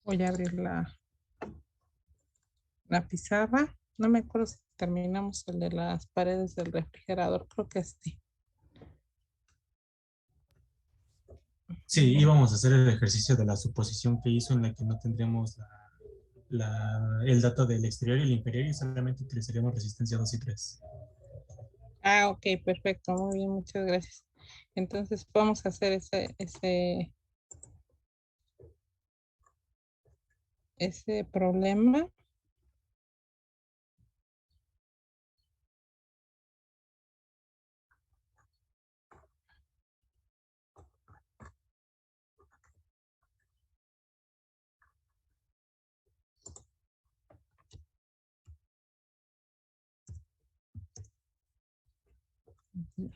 Voy a abrir la pizarra. No me acuerdo si terminamos el de las paredes del refrigerador. Creo que sí. Sí, íbamos a hacer el ejercicio de la suposición que hizo en la que no tendríamos el dato del exterior y el interior y solamente utilizaríamos resistencia 2 y 3. Ah, ok, perfecto. Muy bien, muchas gracias. Entonces vamos a hacer ese problema.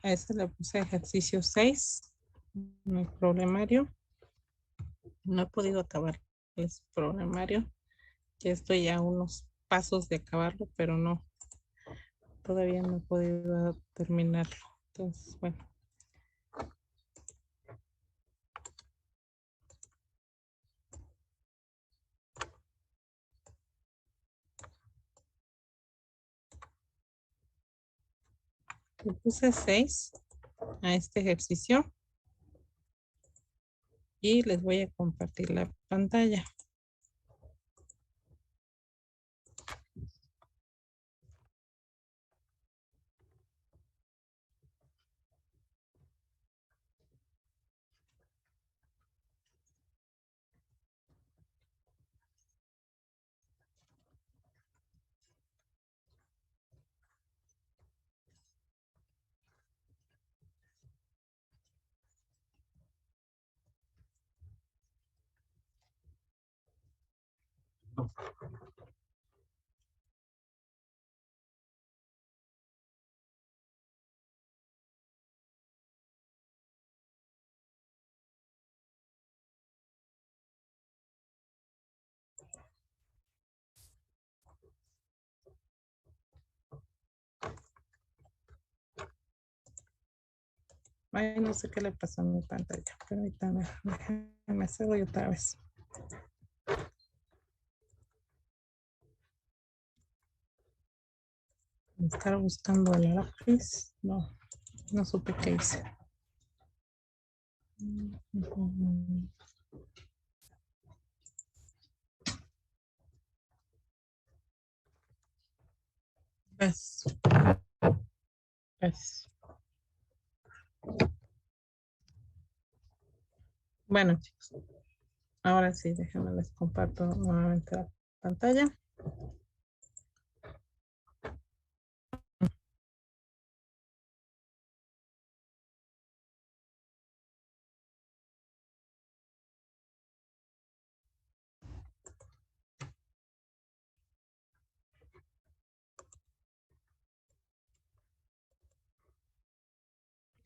A ese le puse ejercicio 6 en el problemario. No he podido acabar el problemario. Ya estoy a unos pasos de acabarlo, pero no, todavía no he podido terminarlo. Entonces, bueno. Le puse 6 a este ejercicio y les voy a compartir la pantalla. Ay, no sé qué le pasó a mi pantalla. Permítame, déjenme hacerlo otra vez. Estar buscando el lápiz. No, no supe qué hice. Pues, pues. Bueno, chicos, ahora sí, déjenme les comparto nuevamente la pantalla.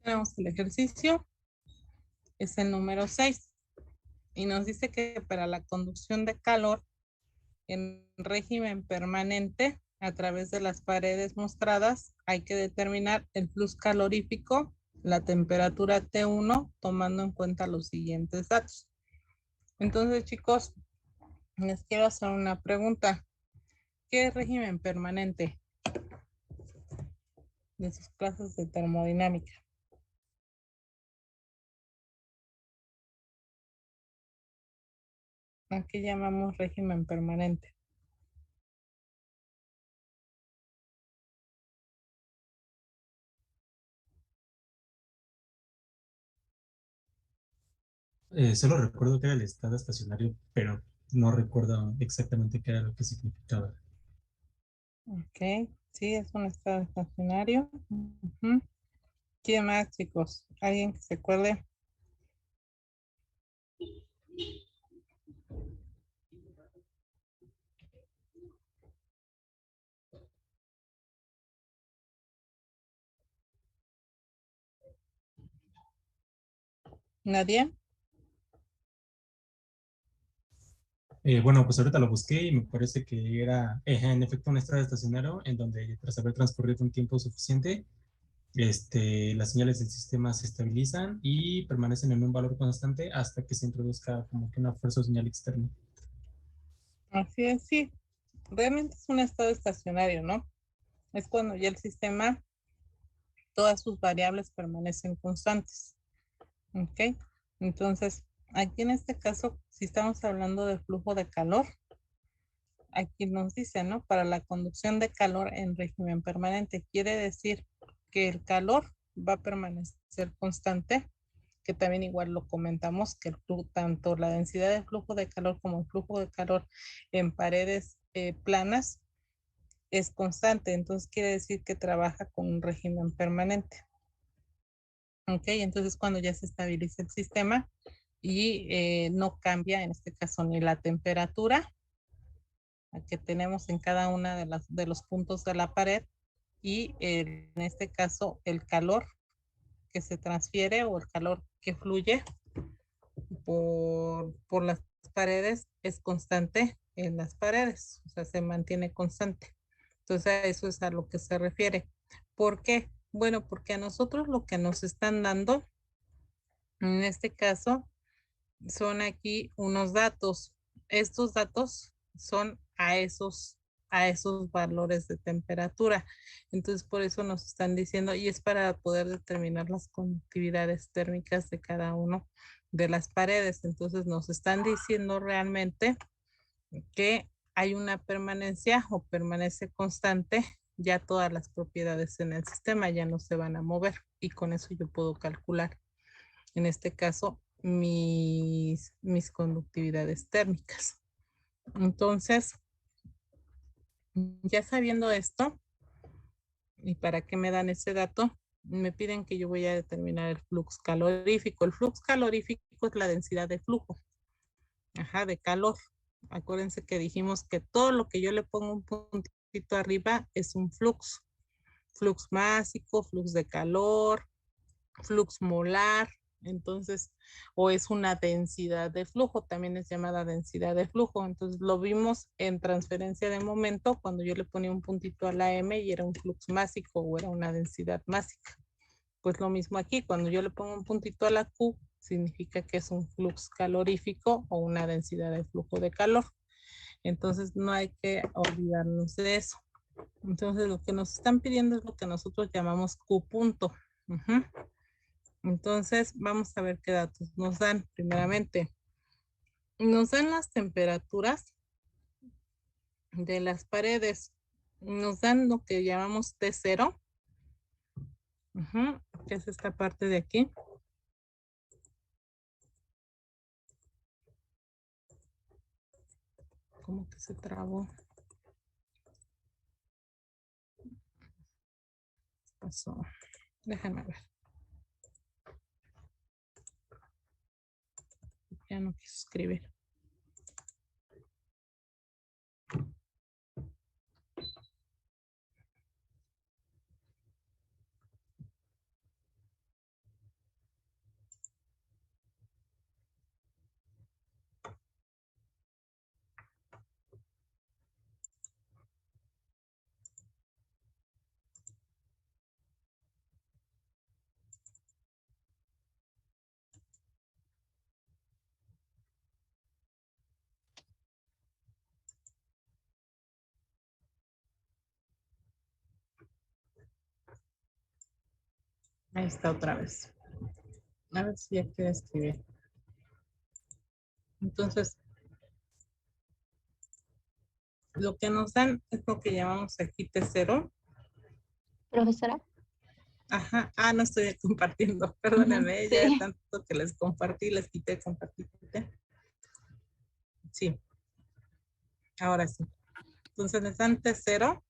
Tenemos el ejercicio, es el número 6 y nos dice que para la conducción de calor en régimen permanente a través de las paredes mostradas hay que determinar el flux calorífico, la temperatura T1, tomando en cuenta los siguientes datos. Entonces, chicos, les quiero hacer una pregunta. ¿Qué es régimen permanente de sus clases de termodinámica? ¿A qué llamamos régimen permanente? Solo recuerdo que era el estado estacionario, pero no recuerdo exactamente qué era lo que significaba. Ok, sí, es un estado estacionario. Uh-huh. ¿Quién más, chicos? ¿Alguien que se acuerde? ¿Nadie? Bueno, pues ahorita lo busqué y me parece que era en efecto un estado estacionario en donde tras haber transcurrido un tiempo suficiente, las señales del sistema se estabilizan y permanecen en un valor constante hasta que se introduzca como que una fuerza o señal externa. Así es, sí. Realmente es un estado estacionario, ¿no? Es cuando ya el sistema, todas sus variables permanecen constantes. ¿Ok? Entonces, aquí en este caso, si estamos hablando de flujo de calor, aquí nos dice, ¿no? Para la conducción de calor en régimen permanente, quiere decir que el calor va a permanecer constante, que también igual lo comentamos, que tanto la densidad de flujo de calor como el flujo de calor en paredes planas es constante, entonces quiere decir que trabaja con un régimen permanente. Ok, entonces cuando ya se estabiliza el sistema y no cambia, en este caso, ni la temperatura que tenemos en cada una de los puntos de la pared y en este caso el calor que se transfiere o el calor que fluye por las paredes es constante en las paredes, o sea, se mantiene constante. Entonces, a eso es a lo que se refiere. ¿Por qué? Bueno, porque a nosotros lo que nos están dando, en este caso, son aquí unos datos. Estos datos son a esos valores de temperatura. Entonces, por eso nos están diciendo, y es para poder determinar las conductividades térmicas de cada uno de las paredes. Entonces, nos están diciendo realmente que hay una permanencia o permanece constante, ya todas las propiedades en el sistema ya no se van a mover y con eso yo puedo calcular, en este caso, mis conductividades térmicas. Entonces, ya sabiendo esto, ¿y para qué me dan ese dato? Me piden que yo voy a determinar el flux calorífico. El flux calorífico es la densidad de flujo, ajá, de calor. Acuérdense que dijimos que todo lo que yo le pongo un puntito arriba es un flux. Flux másico, flux de calor, flux molar, entonces, o es una densidad de flujo, también es llamada densidad de flujo. Entonces, lo vimos en transferencia de momento cuando yo le ponía un puntito a la M y era un flux másico o era una densidad másica. Pues lo mismo aquí, cuando yo le pongo un puntito a la Q, significa que es un flux calorífico o una densidad de flujo de calor. Entonces, no hay que olvidarnos de eso. Entonces, lo que nos están pidiendo es lo que nosotros llamamos Q punto. Uh-huh. Entonces, vamos a ver qué datos nos dan. Primeramente, nos dan las temperaturas de las paredes. Nos dan lo que llamamos T0, que es esta parte de aquí. ¿Cómo que se trabó? ¿Qué pasó? Déjame ver. Ya no quiso escribir. Ahí está otra vez. A ver si ya quiere escribir. Entonces, lo que nos dan es lo que llamamos aquí T0. Profesora. Ajá. Ah, no estoy compartiendo. Perdónenme, Sí. ya de tanto que les compartí, les quité, compartí. Sí. Ahora sí. Entonces les dan T0,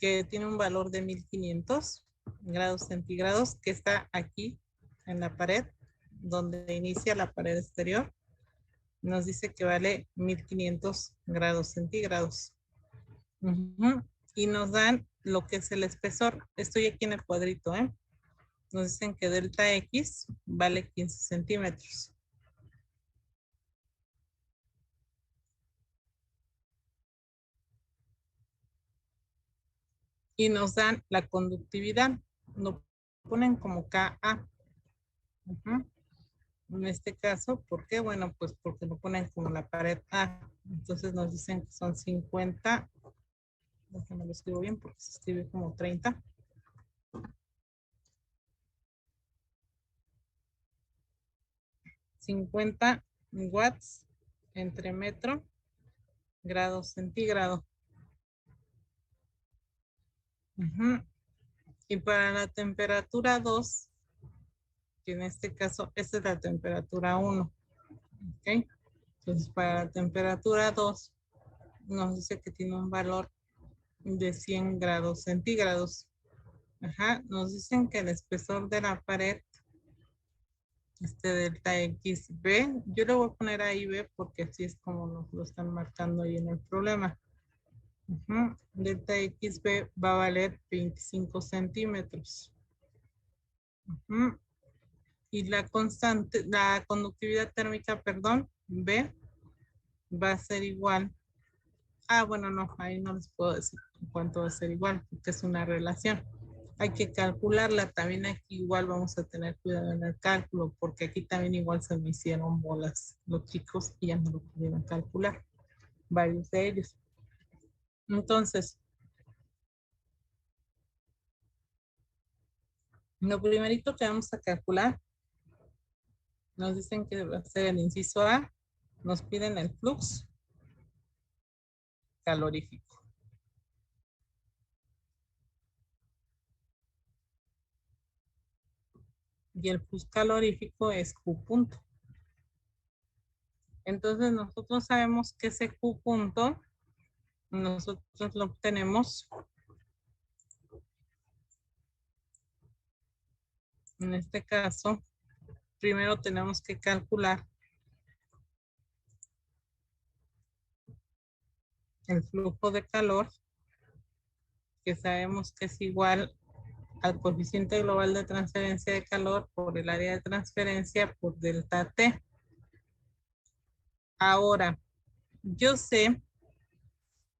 que tiene un valor de 1500 grados centígrados, que está aquí en la pared, donde inicia la pared exterior. Nos dice que vale 1500 grados centígrados. Y nos dan lo que es el espesor. Estoy aquí en el cuadrito, ¿eh? Nos dicen que delta X vale 15 centímetros. Y nos dan la conductividad. Lo ponen como KA. En este caso, ¿por qué? Bueno, pues porque lo ponen como la pared A. Entonces nos dicen que son 50. Déjame lo escribo bien porque se escribe como 30. 50 watts entre metro, grado centígrado. Y para la temperatura 2, que en este caso, esta es la temperatura 1. ¿Ok? Entonces, para la temperatura 2, nos dice que tiene un valor de 100 grados centígrados. Nos dicen que el espesor de la pared, delta XB, yo le voy a poner ahí B porque así es como nos lo están marcando ahí en el problema. Delta XB va a valer 25 centímetros. Y la constante, la conductividad térmica, perdón, B, va a ser igual. Bueno, no, ahí no les puedo decir cuánto va a ser igual, porque es una relación. Hay que calcularla, también aquí igual vamos a tener cuidado en el cálculo, porque aquí también igual se me hicieron bolas los chicos y ya no lo pudieron calcular, varios de ellos. Entonces, lo primerito que vamos a calcular, nos dicen que va a ser el inciso A, nos piden el flux calorífico. Y el flux calorífico es Q punto. Entonces nosotros sabemos que ese Q punto, nosotros lo obtenemos en este caso. Primero tenemos que calcular el flujo de calor, que sabemos que es igual al coeficiente global de transferencia de calor por el área de transferencia por delta T. Ahora, yo sé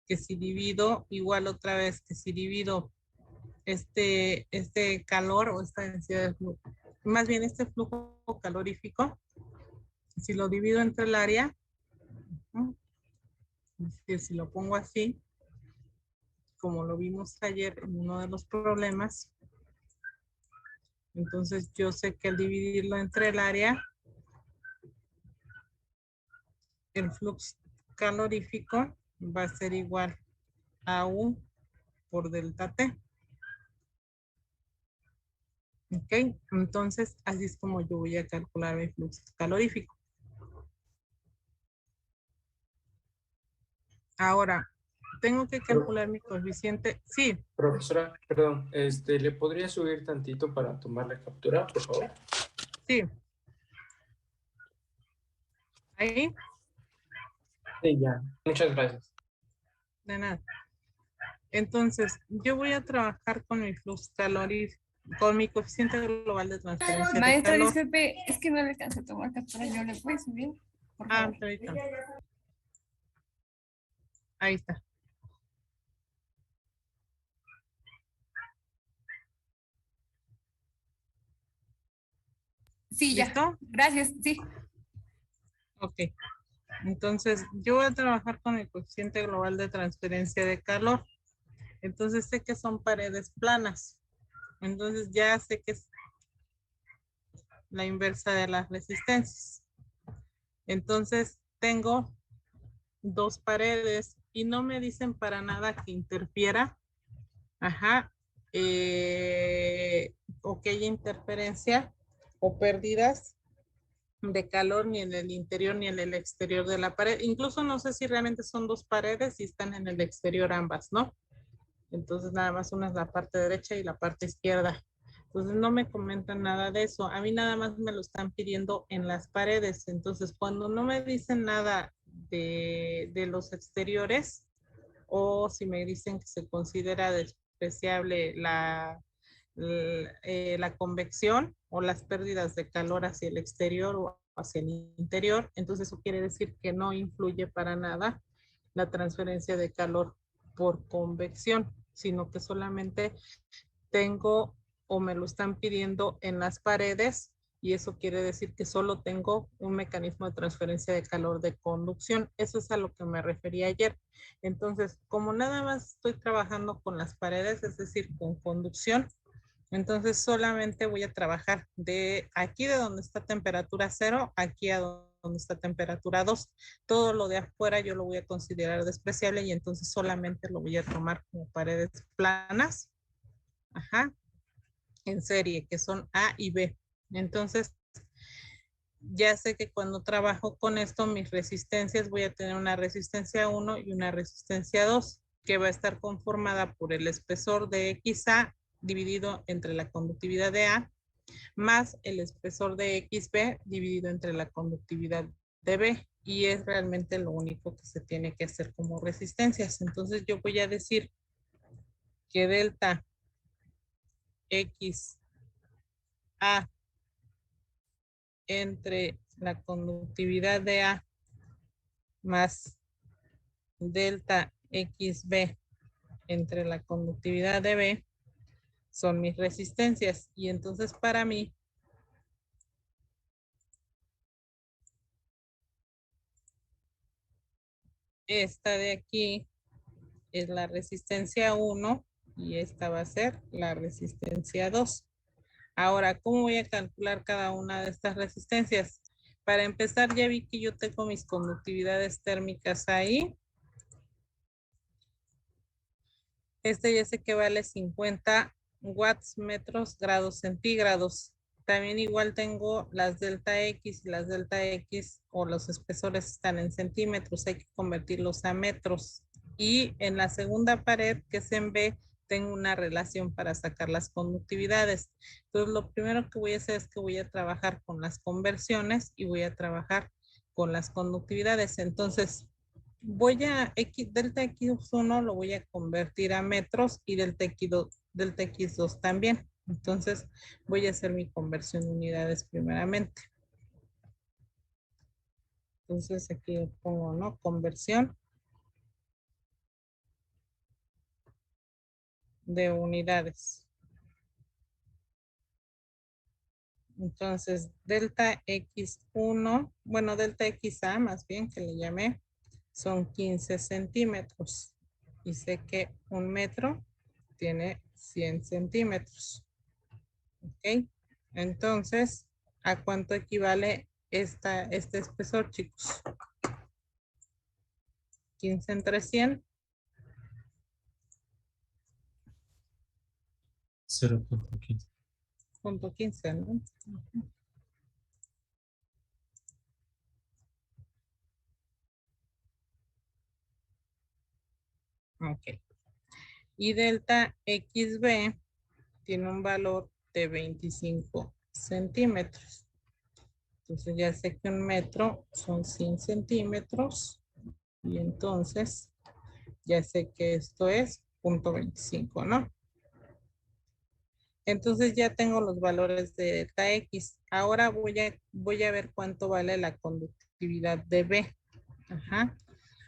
que si divido, igual otra vez, que si divido este calor o esta densidad de flujo, más bien este flujo calorífico, si lo divido entre el área, si lo pongo así, como lo vimos ayer en uno de los problemas, entonces yo sé que al dividirlo entre el área, el flujo calorífico va a ser igual a U por delta T. Ok, entonces así es como yo voy a calcular mi flujo calorífico. Ahora, tengo que calcular mi coeficiente. Sí. Profesora, perdón, ¿le podría subir tantito para tomar la captura, por favor? Sí. ¿Ahí? Sí, ya. Muchas gracias. De nada. Entonces, yo voy a trabajar con mi flux calorífico, con mi coeficiente global de transferencia Maestra, de calor. disculpe, es que no le alcancé a tomar captura. ¿Yo le puedo subir? Por favor. Ahorita. Ahí está. Sí, ya. ¿Listo? Gracias, sí. Ok. Entonces, yo voy a trabajar con el coeficiente global de transferencia de calor. Entonces, sé que son paredes planas. Entonces, ya sé que es la inversa de las resistencias. Entonces, tengo dos paredes y no me dicen para nada que interfiera. O que haya interferencia o pérdidas de calor ni en el interior ni en el exterior de la pared. Incluso no sé si realmente son dos paredes y están en el exterior ambas, ¿no? Entonces nada más una es la parte derecha y la parte izquierda. Entonces no me comentan nada de eso. A mí nada más me lo están pidiendo en las paredes. Entonces cuando no me dicen nada de los exteriores o si me dicen que se considera despreciable la convección o las pérdidas de calor hacia el exterior o hacia el interior, entonces eso quiere decir que no influye para nada la transferencia de calor por convección, sino que solamente tengo o me lo están pidiendo en las paredes y eso quiere decir que solo tengo un mecanismo de transferencia de calor de conducción. Eso es a lo que me refería ayer. Entonces, como nada más estoy trabajando con las paredes, es decir, con conducción, entonces solamente voy a trabajar de aquí de donde está temperatura 0, aquí a donde está temperatura 2. Todo lo de afuera yo lo voy a considerar despreciable y entonces solamente lo voy a tomar como paredes planas. Ajá. En serie, que son A y B. Entonces, ya sé que cuando trabajo con esto, mis resistencias, voy a tener una resistencia 1 y una resistencia 2, que va a estar conformada por el espesor de XA dividido entre la conductividad de A, más el espesor de XB dividido entre la conductividad de B. Y es realmente lo único que se tiene que hacer como resistencias. Entonces, yo voy a decir que delta X A entre la conductividad de A más delta XB entre la conductividad de B son mis resistencias. Y entonces para mí, esta de aquí es la resistencia 1 y esta va a ser la resistencia 2. Ahora, ¿cómo voy a calcular cada una de estas resistencias? Para empezar, ya vi que yo tengo mis conductividades térmicas ahí. Este ya sé que vale 50 watts metros grados centígrados. También igual tengo las delta X y las delta X o los espesores están en centímetros. Hay que convertirlos a metros. Y en la segunda pared, que es en B, tengo una relación para sacar las conductividades. Entonces, lo primero que voy a hacer es que voy a trabajar con las conversiones y voy a trabajar con las conductividades. Entonces, delta X1 lo voy a convertir a metros y delta X2 también. Entonces, voy a hacer mi conversión de unidades primeramente. Entonces, aquí pongo, ¿no? Conversión de unidades. Entonces, delta X1, bueno, delta XA más bien que le llamé, son 15 centímetros. Y sé que un metro tiene 100 centímetros. Ok. Entonces, ¿a cuánto equivale este espesor, chicos? 15 entre 100. 0.15. Punto 15, ¿no? Ok. Y delta XB tiene un valor de 25 centímetros. Entonces ya sé que un metro son 100 centímetros. Y entonces ya sé que esto es 0.25, ¿no? Entonces ya tengo los valores de delta X. Ahora voy a ver cuánto vale la conductividad de B. Ajá.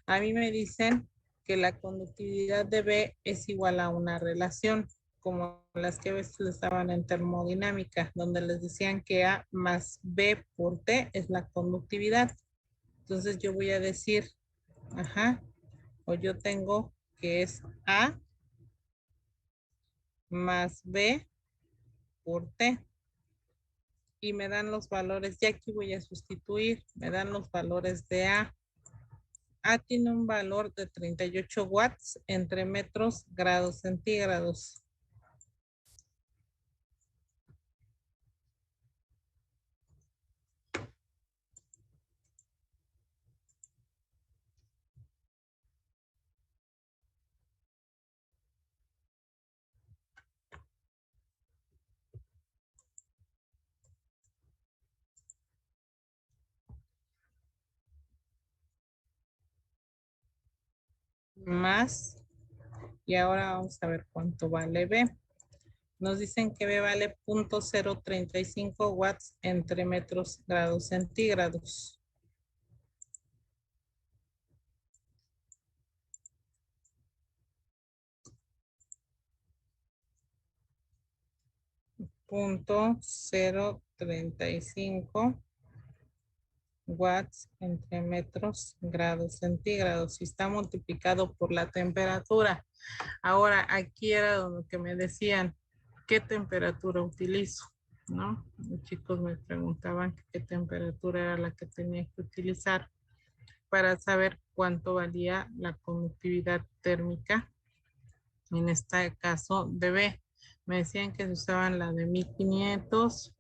A mí me dicen que la conductividad de B es igual a una relación, como las que a veces les daban en termodinámica, donde les decían que A más B por T es la conductividad. Entonces yo voy a decir, ajá, o yo tengo que es A más B por T. Y me dan los valores, ya aquí voy a sustituir, me dan los valores de A. A tiene un valor de 38 watts entre metros grados centígrados. Más, y ahora vamos a ver cuánto vale B. Nos dicen que B vale 0.035 watts entre metros grados centígrados. Punto 0 0.35 watts entre metros grados centígrados y está multiplicado por la temperatura. Ahora, aquí era donde que me decían qué temperatura utilizo, ¿no? Los chicos me preguntaban qué temperatura era la que tenía que utilizar para saber cuánto valía la conductividad térmica. En este caso de B, me decían que se usaban la de 1500,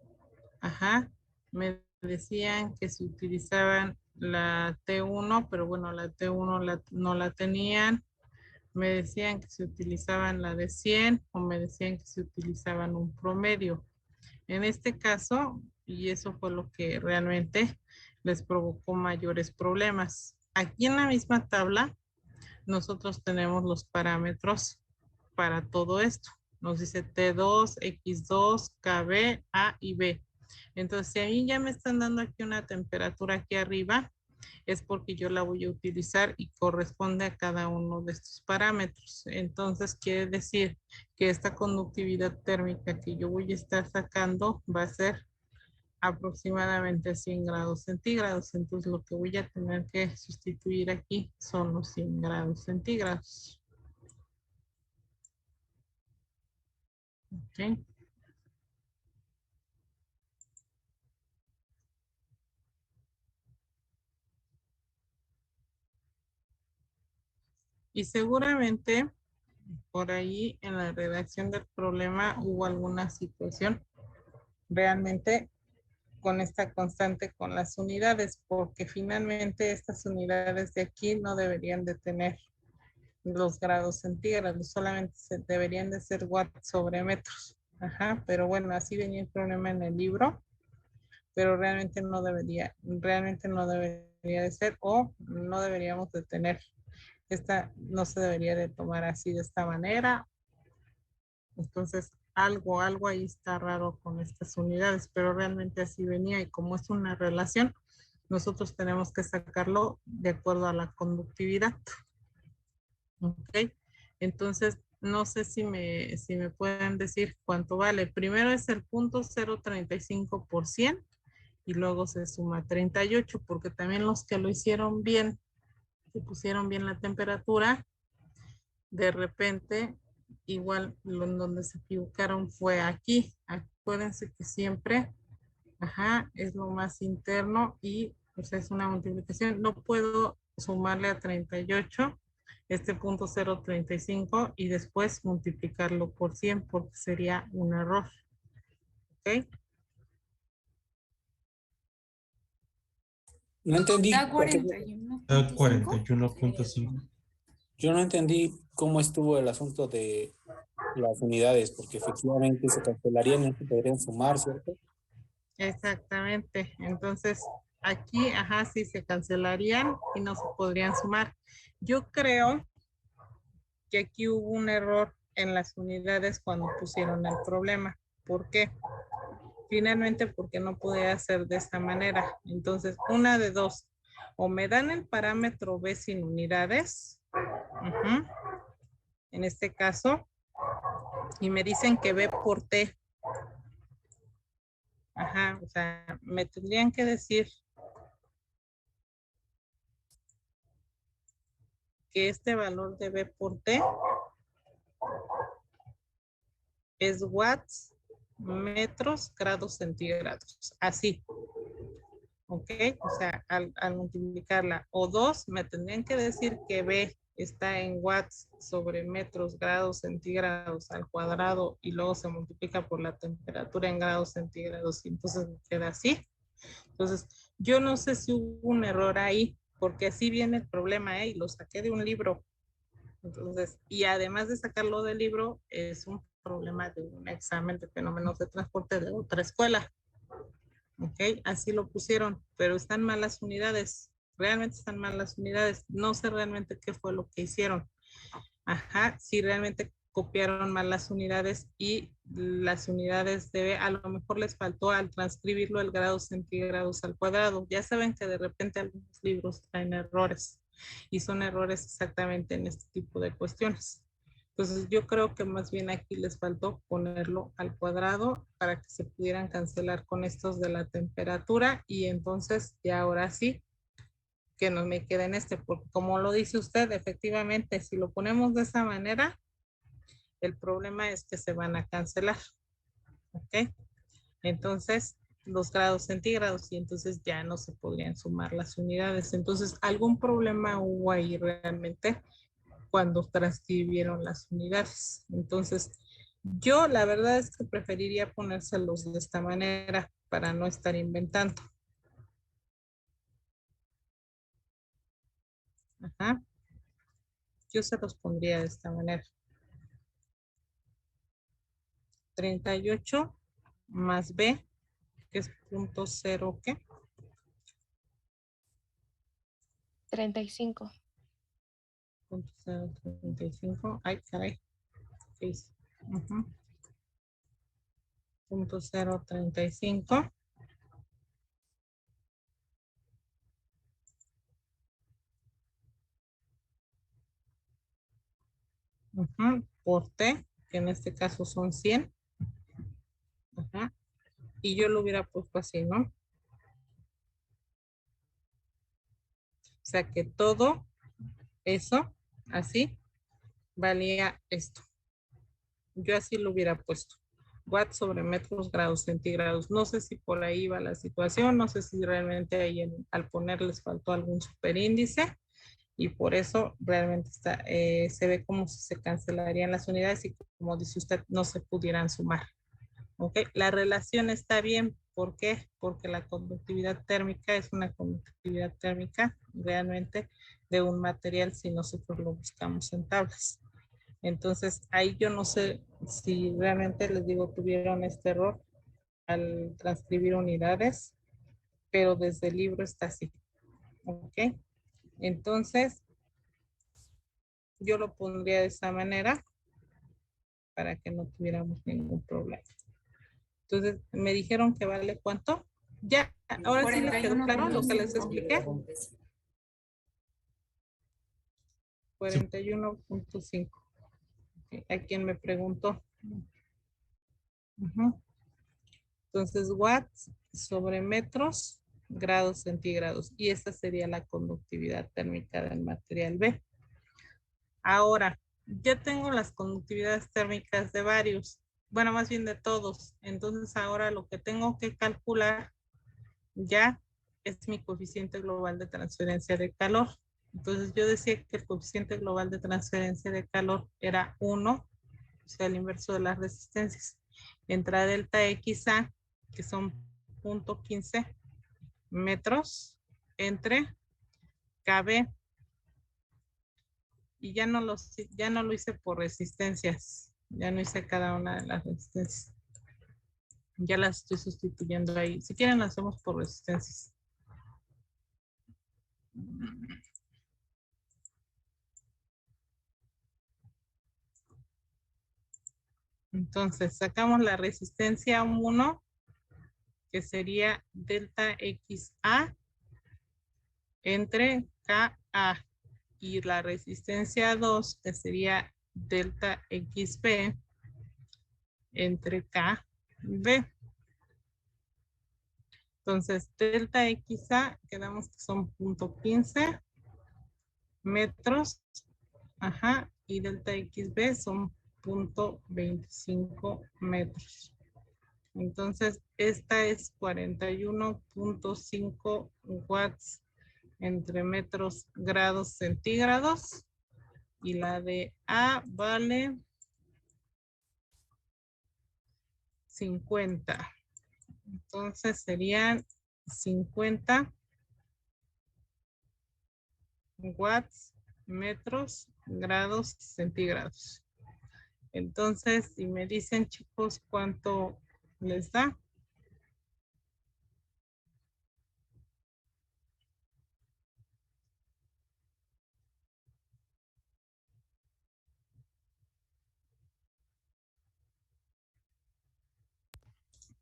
ajá, me decían que se utilizaban la T1, pero bueno, la T1 no la tenían. Me decían que se utilizaban la de 100 o me decían que se utilizaban un promedio. En este caso, y eso fue lo que realmente les provocó mayores problemas. Aquí en la misma tabla, nosotros tenemos los parámetros para todo esto. Nos dice T2, X2, KB, A y B. Entonces, si a mí ya me están dando aquí una temperatura aquí arriba, es porque yo la voy a utilizar y corresponde a cada uno de estos parámetros. Entonces, quiere decir que esta conductividad térmica que yo voy a estar sacando va a ser aproximadamente 100 grados centígrados. Entonces, lo que voy a tener que sustituir aquí son los 100 grados centígrados. Ok. Y seguramente por ahí en la redacción del problema hubo alguna situación realmente con esta constante con las unidades, porque finalmente estas unidades de aquí no deberían de tener los grados centígrados, solamente deberían de ser watts sobre metros. Ajá, pero bueno, así venía el problema en el libro, pero realmente no debería de ser o no deberíamos de tener. Esta no se debería de tomar así de esta manera. Entonces, algo ahí está raro con estas unidades, pero realmente así venía y como es una relación, nosotros tenemos que sacarlo de acuerdo a la conductividad. Ok, entonces no sé si me pueden decir cuánto vale. Primero es el 0.035% y luego se suma 38, porque también los que lo hicieron bien, que pusieron bien la temperatura, de repente, igual en donde se equivocaron fue aquí. Acuérdense que siempre, ajá, es lo más interno y pues es una multiplicación. No puedo sumarle a 38 este 0.035 y después multiplicarlo por 100 porque sería un error. ¿Ok? No entendí. Da 41. Da 41.5. Yo no entendí cómo estuvo el asunto de las unidades, porque efectivamente se cancelarían y no se podrían sumar, ¿cierto? Exactamente. Entonces, aquí, ajá, sí se cancelarían y no se podrían sumar. Yo creo que aquí hubo un error en las unidades cuando pusieron el problema. ¿Por qué? Finalmente, porque no podía hacer de esta manera. Entonces, una de dos. O me dan el parámetro B sin unidades, en este caso, y me dicen que B por T. Ajá, o sea, me tendrían que decir que este valor de B por T es watts, metros, grados centígrados. Así. ¿Ok? O sea, al multiplicarla o 2, me tendrían que decir que B está en watts sobre metros, grados centígrados al cuadrado y luego se multiplica por la temperatura en grados centígrados y entonces me queda así. Entonces, yo no sé si hubo un error ahí, porque así viene el problema, y lo saqué de un libro. Entonces, y además de sacarlo del libro, es un problema de un examen de fenómenos de transporte de otra escuela. Ok, así lo pusieron, pero están mal las unidades. Realmente están mal las unidades. No sé realmente qué fue lo que hicieron. Ajá, si realmente copiaron mal las unidades y las unidades a lo mejor les faltó al transcribirlo el grados centígrados al cuadrado. Ya saben que de repente algunos libros traen errores y son errores exactamente en este tipo de cuestiones. Entonces yo creo que más bien aquí les faltó ponerlo al cuadrado para que se pudieran cancelar con estos de la temperatura y entonces ya ahora sí que no me quede en este, porque como lo dice usted, efectivamente, si lo ponemos de esa manera, el problema es que se van a cancelar, ¿ok? Entonces, los grados centígrados y entonces ya no se podrían sumar las unidades. Entonces, algún problema hubo ahí realmente cuando transcribieron las unidades. Entonces, yo la verdad es que preferiría ponérselos de esta manera para no estar inventando. Ajá. Yo se los pondría de esta manera. 38 más B, que es 0.0, ¿qué? 35. 0.035. Ay, caray. ¿Qué hice? 0.035. Por T, que en este caso son 100. Ajá. Y yo lo hubiera puesto así, ¿no? O sea que todo eso, así, valía esto. Yo así lo hubiera puesto. Watts sobre metros grados centígrados. No sé si por ahí va la situación, no sé si realmente ahí al poner les faltó algún superíndice y por eso realmente está, se ve como si se cancelarían las unidades y como dice usted, no se pudieran sumar. ¿Ok? La relación está bien. ¿Por qué? Porque la conductividad térmica es una conductividad térmica realmente de un material si nosotros lo buscamos en tablas. Entonces, ahí yo no sé si realmente les digo tuvieron este error al transcribir unidades, pero desde el libro está así. ¿Ok? Entonces, yo lo pondría de esa manera para que no tuviéramos ningún problema. Entonces, me dijeron que vale ¿cuánto? Ya, ahora sí les quedó claro lo que les expliqué. 41.5. A quien me preguntó. Entonces, watts sobre metros, grados centígrados. Y esta sería la conductividad térmica del material B. Ahora, ya tengo las conductividades térmicas de varios. Bueno, más bien de todos. Entonces, ahora lo que tengo que calcular ya es mi coeficiente global de transferencia de calor. Entonces, yo decía que el coeficiente global de transferencia de calor era 1, o sea, el inverso de las resistencias. Entre delta XA, que son 0.15 metros, entre KB. Y ya no lo hice por resistencias. Ya no hice cada una de las resistencias. Ya las estoy sustituyendo ahí. Si quieren, las hacemos por resistencias. Entonces, sacamos la resistencia 1, que sería delta XA entre KA. Y la resistencia 2, que sería delta XB entre KB. Entonces, delta XA, quedamos que son 0.15 metros. Ajá. Y delta XB son 0.25 metros. Entonces, esta es 41.5 watts entre metros grados centígrados. Y la de A vale 50. Entonces serían 50 watts metros grados centígrados. Entonces, si me dicen, chicos, ¿cuánto les da?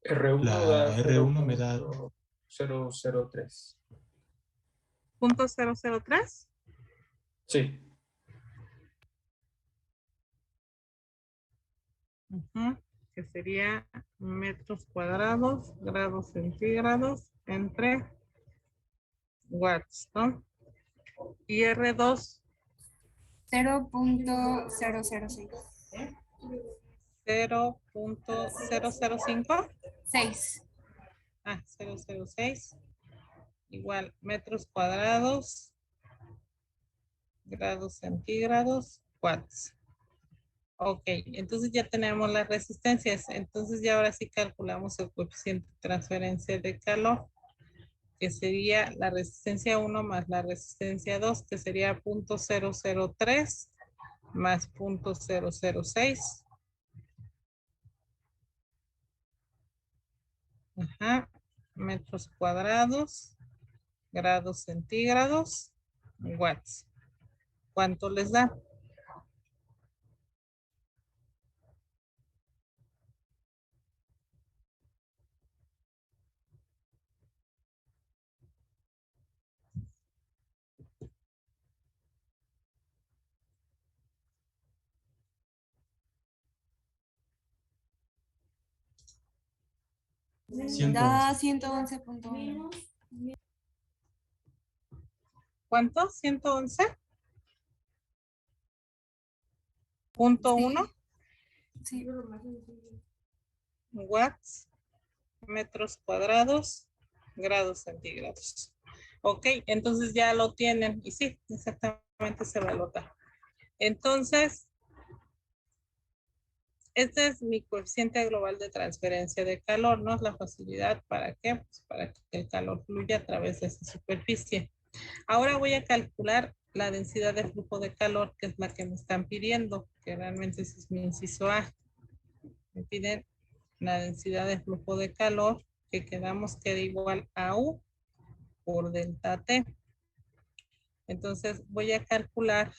R1 da La R1 me da 0.003. ¿0.003? Sí. Ujú, que sería metros cuadrados, grados centígrados, entre watts, ¿no? Y R2, 0.006. 0.005. 6. 006. Igual, metros cuadrados, grados centígrados, watts. Ok, entonces ya tenemos las resistencias. Entonces ya ahora sí calculamos el coeficiente de transferencia de calor, que sería la resistencia 1 más la resistencia 2, que sería 0.003 más 0.006. Ajá, metros cuadrados, grados centígrados, watts. ¿Cuánto les da? Da 111.1. ¿Cuánto? 111.1 Sí. watts, metros cuadrados, grados centígrados. Ok, entonces ya lo tienen. Y sí, exactamente se va a notar. Entonces, este es mi coeficiente global de transferencia de calor, ¿no? La facilidad, ¿para qué? Pues para que el calor fluya a través de esa superficie. Ahora voy a calcular la densidad de flujo de calor, que es la que me están pidiendo, que realmente ese es mi inciso A. Me piden la densidad de flujo de calor, que quedamos que era igual a U por delta T. Entonces voy a calcular,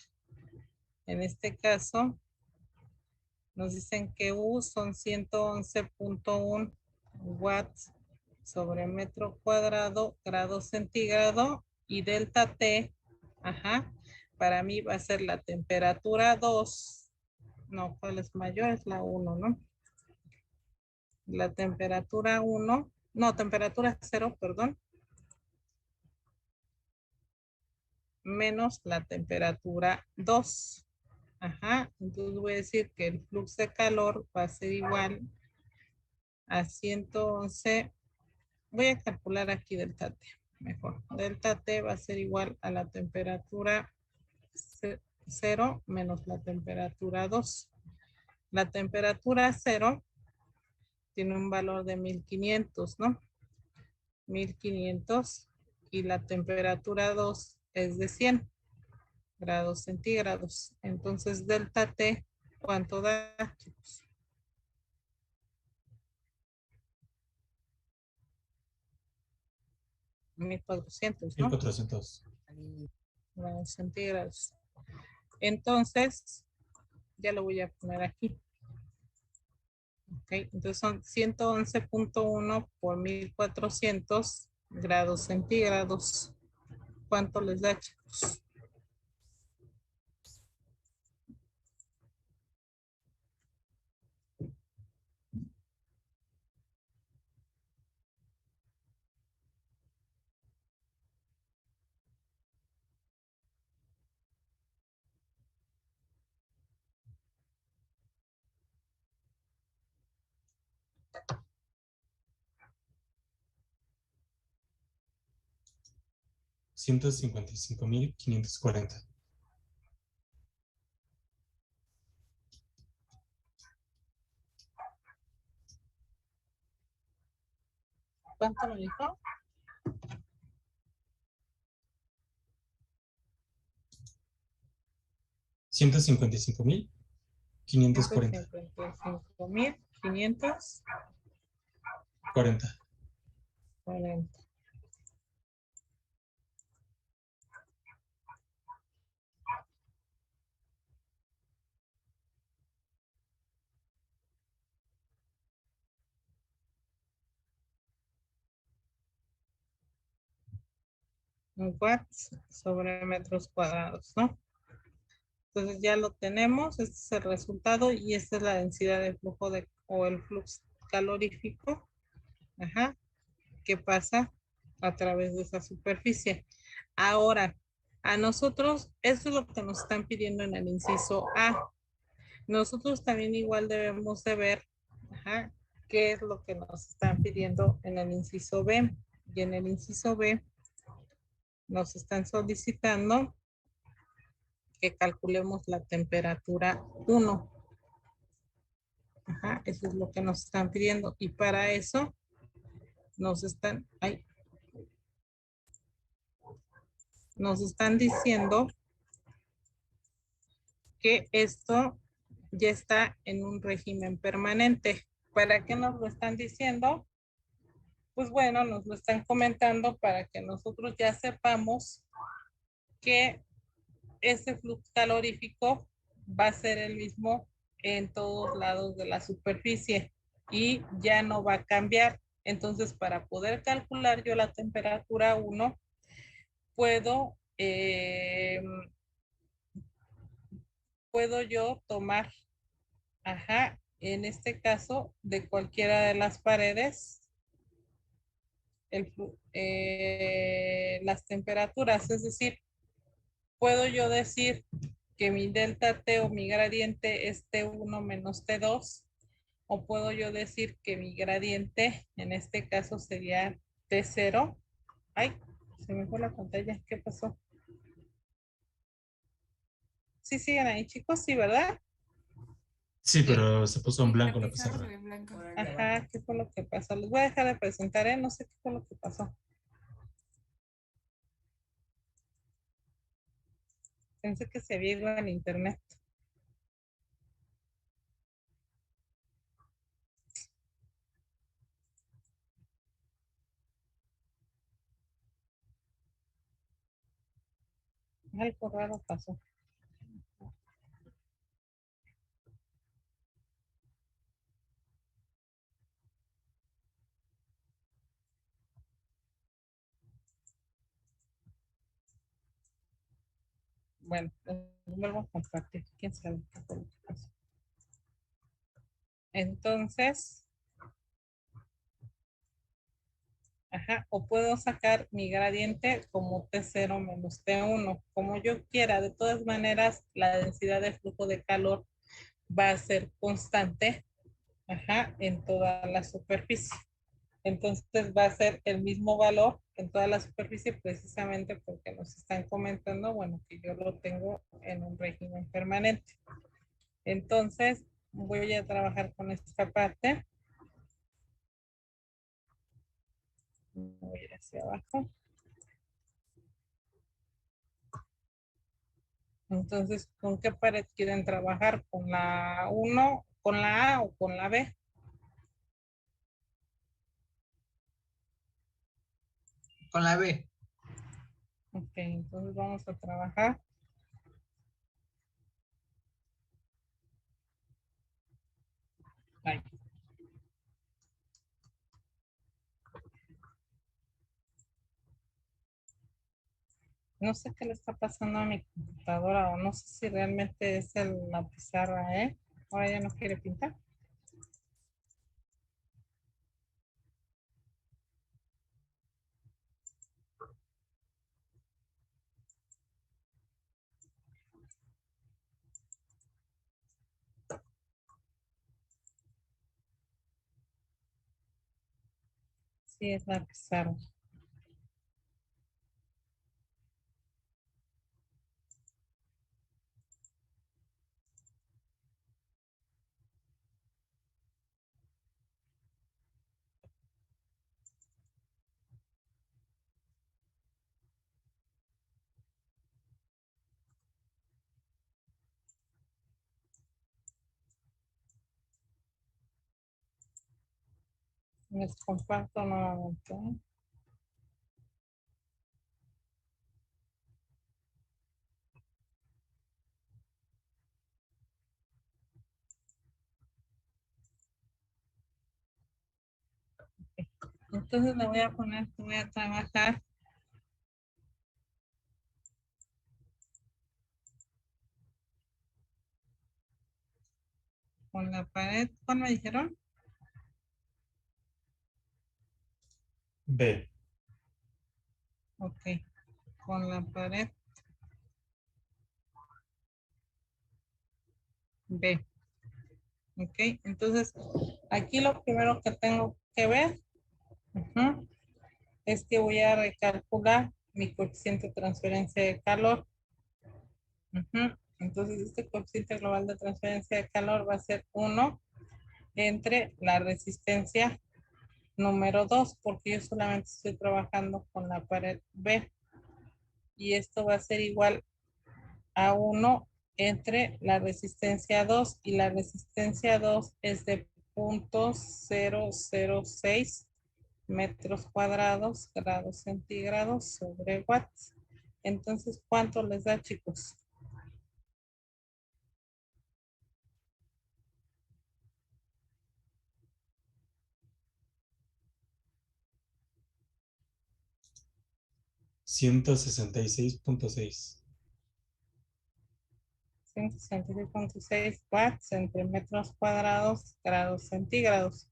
en este caso, nos dicen que U son 111.1 watts sobre metro cuadrado, grado centígrado, y delta T, ajá, para mí va a ser la temperatura 2, no, ¿cuál es mayor? Es la 1, ¿no? La temperatura 1, no, temperatura 0, perdón, menos la temperatura 2. Ajá, entonces voy a decir que el flujo de calor va a ser igual a 111. Voy a calcular aquí delta T, mejor. Delta T va a ser igual a la temperatura 0 menos la temperatura 2. La temperatura 0 tiene un valor de 1500, ¿no? 1500, y la temperatura 2 es de 100 grados centígrados. Entonces, delta T, ¿cuánto da, chicos? 1400, ¿no? 1400. Grados centígrados. Entonces, ya lo voy a poner aquí. Ok, entonces son 111.1 por 1400 grados centígrados. ¿Cuánto les da, chicos? $155,540. ¿Cuánto me dijo? 155,540. 155,540. Watts sobre metros cuadrados, ¿no? Entonces ya lo tenemos, este es el resultado y esta es la densidad de flujo o el flujo calorífico, ajá, que pasa a través de esa superficie. Ahora, a nosotros, esto es lo que nos están pidiendo en el inciso A. Nosotros también igual debemos de ver, ajá, qué es lo que nos están pidiendo en el inciso B. Y en el inciso B nos están solicitando que calculemos la temperatura 1. Ajá, eso es lo que nos están pidiendo. Y para eso nos están diciendo que esto ya está en un régimen permanente. ¿Para qué nos lo están diciendo? Pues bueno, nos lo están comentando para que nosotros ya sepamos que ese flujo calorífico va a ser el mismo en todos lados de la superficie y ya no va a cambiar. Entonces, para poder calcular yo la temperatura 1, puedo, puedo yo tomar, ajá, en este caso, de cualquiera de las paredes, las temperaturas, es decir, puedo yo decir que mi delta T o mi gradiente es T1 menos T2, o puedo yo decir que mi gradiente en este caso sería T0. Ay, se me fue la pantalla, ¿qué pasó? Sí, siguen ahí, chicos, sí, ¿verdad? Sí, pero se puso en blanco la La pizarra se pizarra. ve blanca. Ajá, ¿qué fue lo que pasó? Les voy a dejar de presentar, ¿eh? No sé qué fue lo que pasó. Pensé que se había ido en internet. Algo raro pasó. Bueno, vuelvo a compartir. ¿Quién sabe qué fue lo que pasó? Entonces, ajá, o puedo sacar mi gradiente como T0 menos T1, como yo quiera. De todas maneras, la densidad de flujo de calor va a ser constante, ajá, en toda la superficie. Entonces va a ser el mismo valor en toda la superficie precisamente porque nos están comentando, bueno, que yo lo tengo en un régimen permanente. Entonces voy a trabajar con esta parte. Voy a ir hacia abajo. Entonces, ¿con qué pared quieren trabajar? ¿Con la 1, con la A o con la B? Con la B. Ok, entonces vamos a trabajar. Ahí. No sé qué le está pasando a mi computadora o no sé si realmente es la pizarra, ¿eh? Ahora ya no quiere pintar. Sí, es la pizarra. Les comparto nuevamente. Entonces le voy a poner que voy a trabajar con la pared, ¿cuál me dijeron? B. Ok, con la pared B. Ok, entonces aquí lo primero que tengo que ver es que voy a recalcular mi coeficiente de transferencia de calor. Entonces este coeficiente global de transferencia de calor va a ser 1 entre la resistencia número 2, porque yo solamente estoy trabajando con la pared B. Y esto va a ser igual a 1 entre la resistencia 2, y la resistencia 2 es de 0.006 metros cuadrados, grados centígrados sobre watts. Entonces, ¿cuánto les da, chicos? $166.6. 166.6 watts entre metros cuadrados, grados centígrados.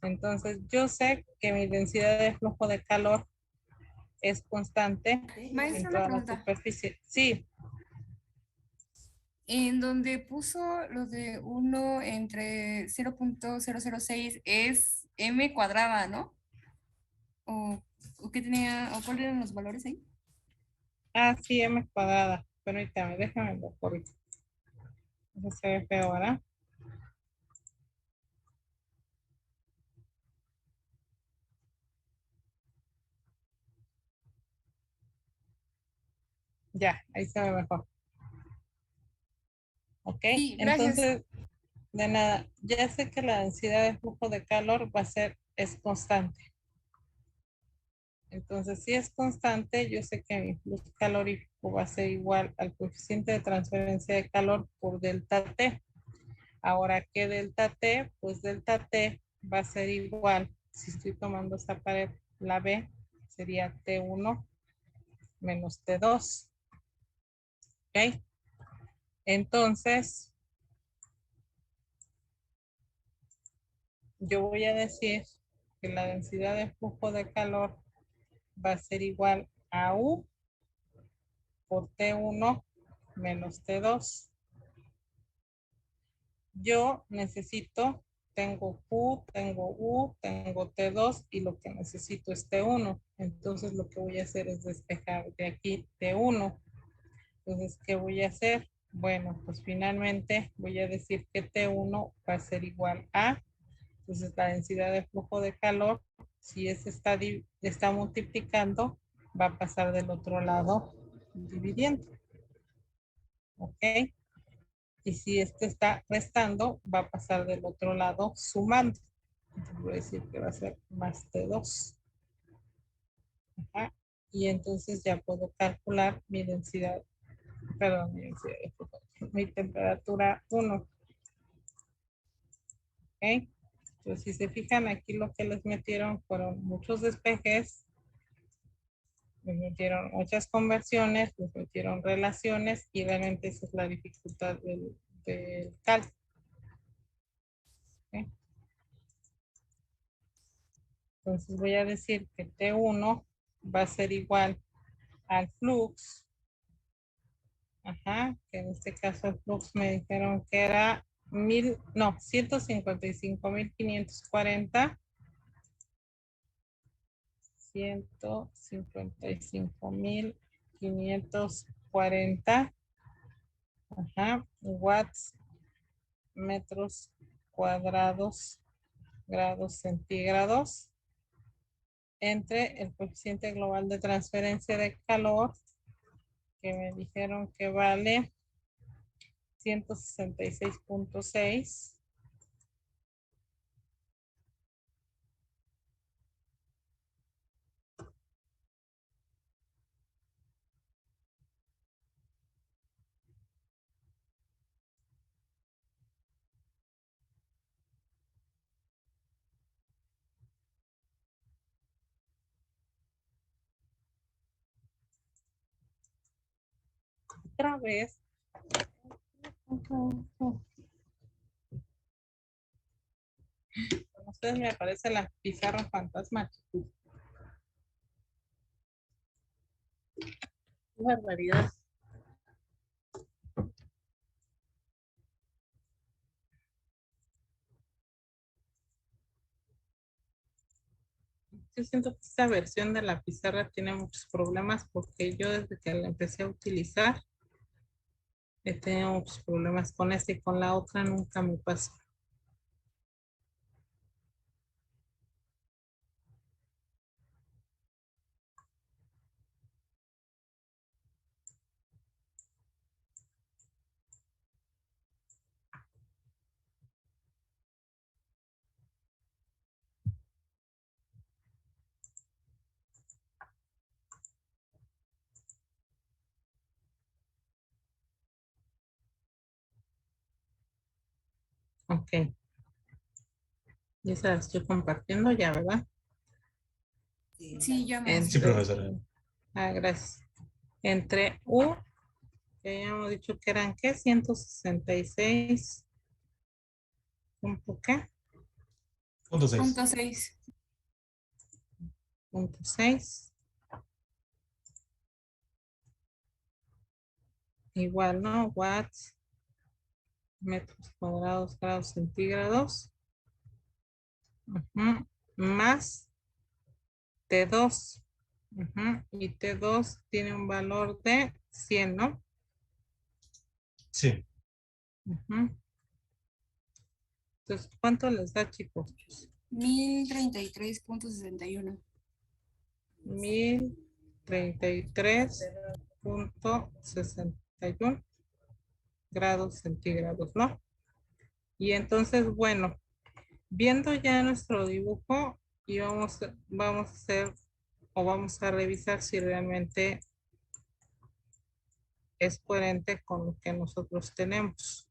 Entonces, yo sé que mi densidad de flujo de calor es constante Maestra, en una toda la pregunta. superficie. Sí, En donde puso lo de 1 entre 0.006 es m cuadrada, ¿no? ¿O qué tenía, o cuáles eran los valores ahí? sí, m cuadrada. Permítame, déjame lo corrijo. Eso se ve feo, ¿verdad? Ya, ahí se ve mejor. Ok, Sí, gracias. entonces, de nada, ya sé que la densidad de flujo de calor es constante. Entonces, si es constante, yo sé que mi flujo calorífico va a ser igual al coeficiente de transferencia de calor por delta T. Ahora, ¿qué delta T? Pues delta T va a ser igual, si estoy tomando esta pared, la B, sería T1 menos T2. ¿Ok? Entonces, yo voy a decir que la densidad de flujo de calor va a ser igual a U por T1 menos T2. Yo necesito, tengo Q, tengo U, tengo T2 y lo que necesito es T1. Entonces lo que voy a hacer es despejar de aquí T1. Entonces, ¿qué voy a hacer? Bueno, pues finalmente voy a decir que T1 va a ser igual a, entonces la densidad de flujo de calor, si está multiplicando, va a pasar del otro lado dividiendo. ¿Ok? Y si este está restando, va a pasar del otro lado sumando. Entonces voy a decir que va a ser más T2. Ajá. Y entonces ya puedo calcular mi densidad, perdón, mi densidad de flujo, mi temperatura 1. ¿Ok? Entonces, si se fijan, aquí lo que les metieron fueron muchos despejes, les metieron muchas conversiones, les metieron relaciones, y realmente esa es la dificultad del cálculo. ¿Ok? Entonces voy a decir que T1 va a ser igual al flux. Ajá, que en este caso el flux me dijeron que era 155.540. 155.540. Ajá, watts, metros cuadrados, grados centígrados, entre el coeficiente global de transferencia de calor, que me dijeron que vale 166.6. Otra vez. Con ustedes me aparece la pizarra fantasma. Chicos. Qué barbaridad. Yo siento que esta versión de la pizarra tiene muchos problemas porque yo desde que la empecé a utilizar he tenido muchos problemas con esta y con la otra nunca me pasó. Ok, ya se la estoy compartiendo ya, ¿verdad? Sí, ya me. Sí, Entre, profesora. gracias. Entre U, que ya hemos dicho que eran, ¿qué? 166. ¿Punto qué? Punto 6. Punto 6. Punto 6. Igual, ¿no? Watts, metros cuadrados, grados centígrados. Ujú. Más T2. Ujú. Y T2 tiene un valor de 100, ¿no? Sí. Ujú. Entonces, ¿cuánto les da, chicos? 1033.61. 1033.61 grados centígrados, ¿no? Y entonces, bueno, viendo ya nuestro dibujo y vamos a hacer o vamos a revisar si realmente es coherente con lo que nosotros tenemos.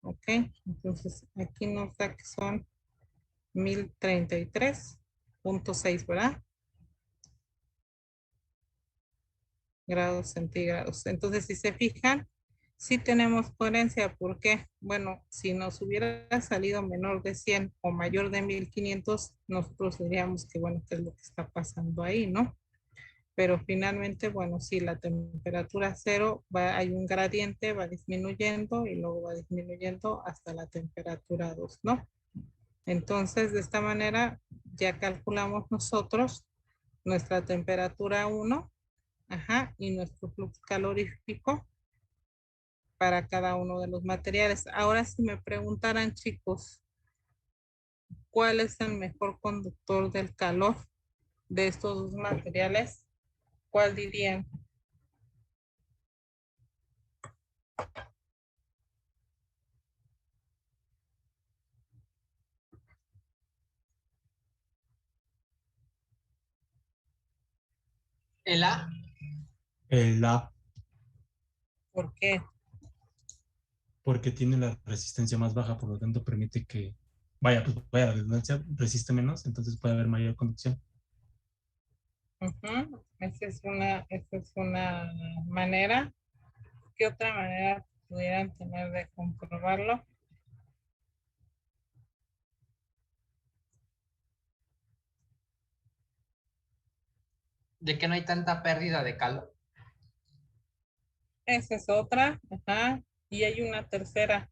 Ok, entonces aquí nos da que son 1033.6, ¿verdad? Grados centígrados. Entonces, si se fijan, sí tenemos coherencia. ¿Por qué? Bueno, si nos hubiera salido menor de 100 o mayor de 1500, nosotros diríamos que, bueno, ¿qué es lo que está pasando ahí, no? Pero finalmente, bueno, si la temperatura cero, hay un gradiente, va disminuyendo y luego va disminuyendo hasta la temperatura 2, ¿no? Entonces, de esta manera, ya calculamos nosotros nuestra temperatura 1, ajá, y nuestro flujo calorífico para cada uno de los materiales. Ahora, si me preguntaran, chicos, ¿cuál es el mejor conductor del calor de estos dos materiales? ¿Cuál dirían? El A. La ¿Por qué? porque tiene la resistencia más baja, por lo tanto permite que, vaya, pues vaya, la redundancia resiste menos, entonces puede haber mayor conducción. Ujú. Esa es una manera. ¿Qué otra manera pudieran tener de comprobarlo? De que no hay tanta pérdida de calor. Esa es otra. Ajá. Y hay una tercera.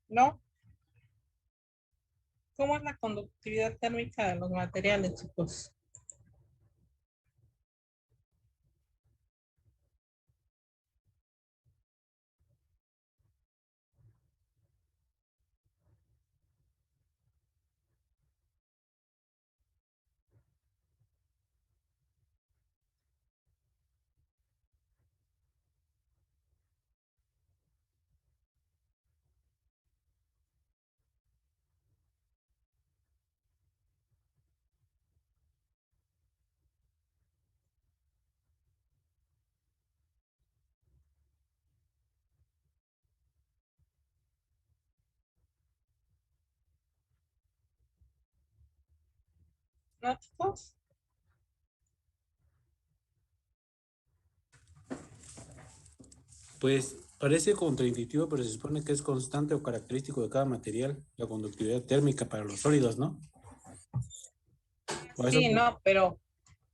¿No? ¿Cómo es la conductividad térmica de los materiales, chicos? ¿no, chicos? Pues parece contraintuitivo, pero se supone que es constante o característico de cada material la conductividad térmica para los sólidos, ¿no? Por eso, Sí, no, pero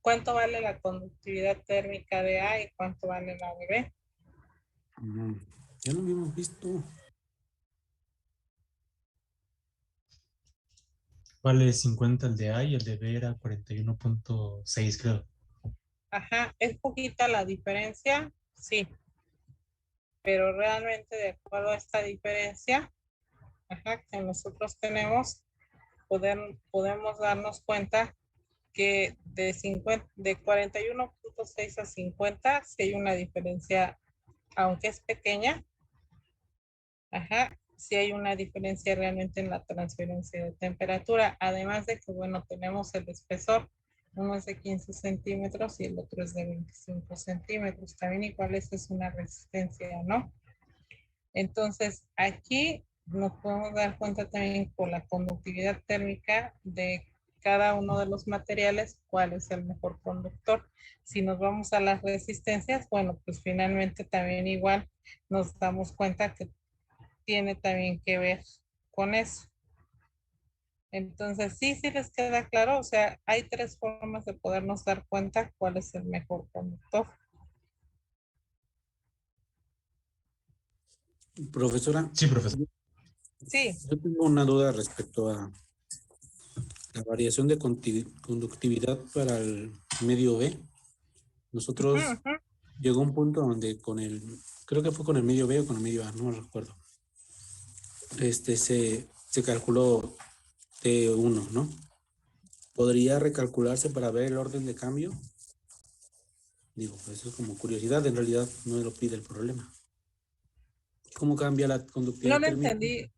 ¿cuánto vale la conductividad térmica de A y cuánto vale la de B? ya lo habíamos visto. Vale 50 el de A y el de B era 41.6, creo. Ajá, ¿es poquita la diferencia? Sí, pero realmente de acuerdo a esta diferencia, ajá, que nosotros tenemos, podemos darnos cuenta que de 41.6 a 50, sí hay una diferencia, aunque es pequeña, ajá, sí hay una diferencia realmente en la transferencia de temperatura, además de que, bueno, tenemos el espesor, uno es de 15 centímetros y el otro es de 25 centímetros, también igual esa es una resistencia, ¿no? Entonces, aquí nos podemos dar cuenta también por la conductividad térmica de cada uno de los materiales, cuál es el mejor conductor. Si nos vamos a las resistencias, bueno, pues finalmente también igual nos damos cuenta que tiene también que ver con eso. Entonces, sí les queda claro, o sea, hay tres formas de podernos dar cuenta cuál es el mejor conductor. Profesora, Sí, profesor. Sí, yo tengo una duda respecto a la variación de conductividad para el medio B. Nosotros ujú. llegó un punto donde creo que fue con el medio B o con el medio A, no me recuerdo. Se calculó T1, ¿no? ¿Podría recalcularse para ver el orden de cambio? Digo, pues eso es como curiosidad, en realidad no lo pide el problema. ¿Cómo cambia la No conductividad le térmica? entendí,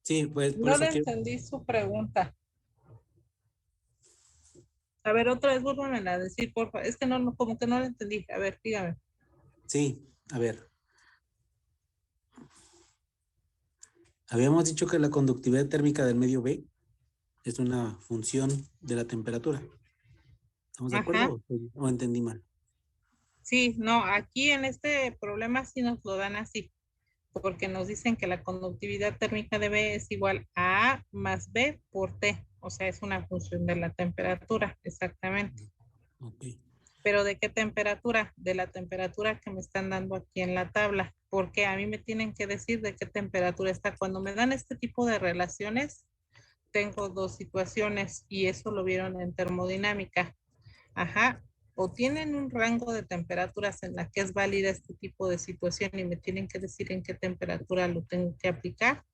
Sí, pues por no eso le quiero. entendí su pregunta. A ver, otra vez, vuélvamela a decir, por favor. Es que no, como que no la entendí. A ver, dígame. Sí, a ver. Habíamos dicho que la conductividad térmica del medio B es una función de la temperatura. ¿Estamos de Ajá. acuerdo o entendí mal? Sí, no, aquí en este problema sí nos lo dan así, porque nos dicen que la conductividad térmica de B es igual a A más B por T. O sea, es una función de la temperatura, exactamente. Ok. ¿Pero de qué temperatura? De la temperatura que me están dando aquí en la tabla, porque a mí me tienen que decir de qué temperatura está. Cuando me dan este tipo de relaciones, tengo dos situaciones y eso lo vieron en termodinámica. Ajá. O tienen un rango de temperaturas en la que es válida este tipo de situación y me tienen que decir en qué temperatura lo tengo que aplicar.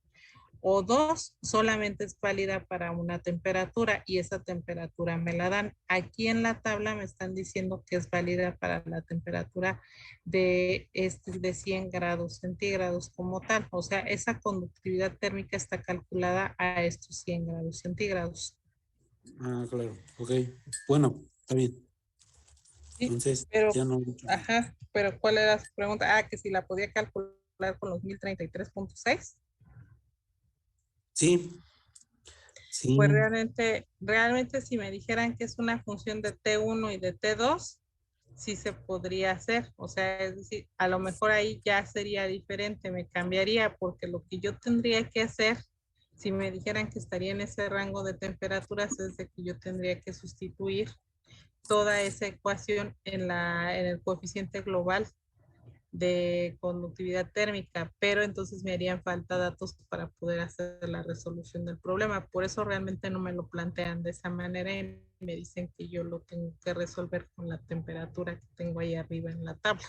O dos, solamente es válida para una temperatura y esa temperatura me la dan. Aquí en la tabla me están diciendo que es válida para la temperatura de 100 grados centígrados como tal. O sea, esa conductividad térmica está calculada a estos 100 grados centígrados. Ah, claro. Ok. Bueno, está bien. Sí, Entonces, pero, ya no hay mucho. ajá, pero ¿cuál era su pregunta? Ah, que si la podía calcular con los 1033.6. Sí, Pues sí. realmente si me dijeran que es una función de T1 y de T2, sí se podría hacer. O sea, es decir, a lo mejor ahí ya sería diferente, me cambiaría porque lo que yo tendría que hacer, si me dijeran que estaría en ese rango de temperaturas, es de que yo tendría que sustituir toda esa ecuación en el coeficiente global de conductividad térmica, pero entonces me harían falta datos para poder hacer la resolución del problema. Por eso realmente no me lo plantean de esa manera y me dicen que yo lo tengo que resolver con la temperatura que tengo ahí arriba en la tabla.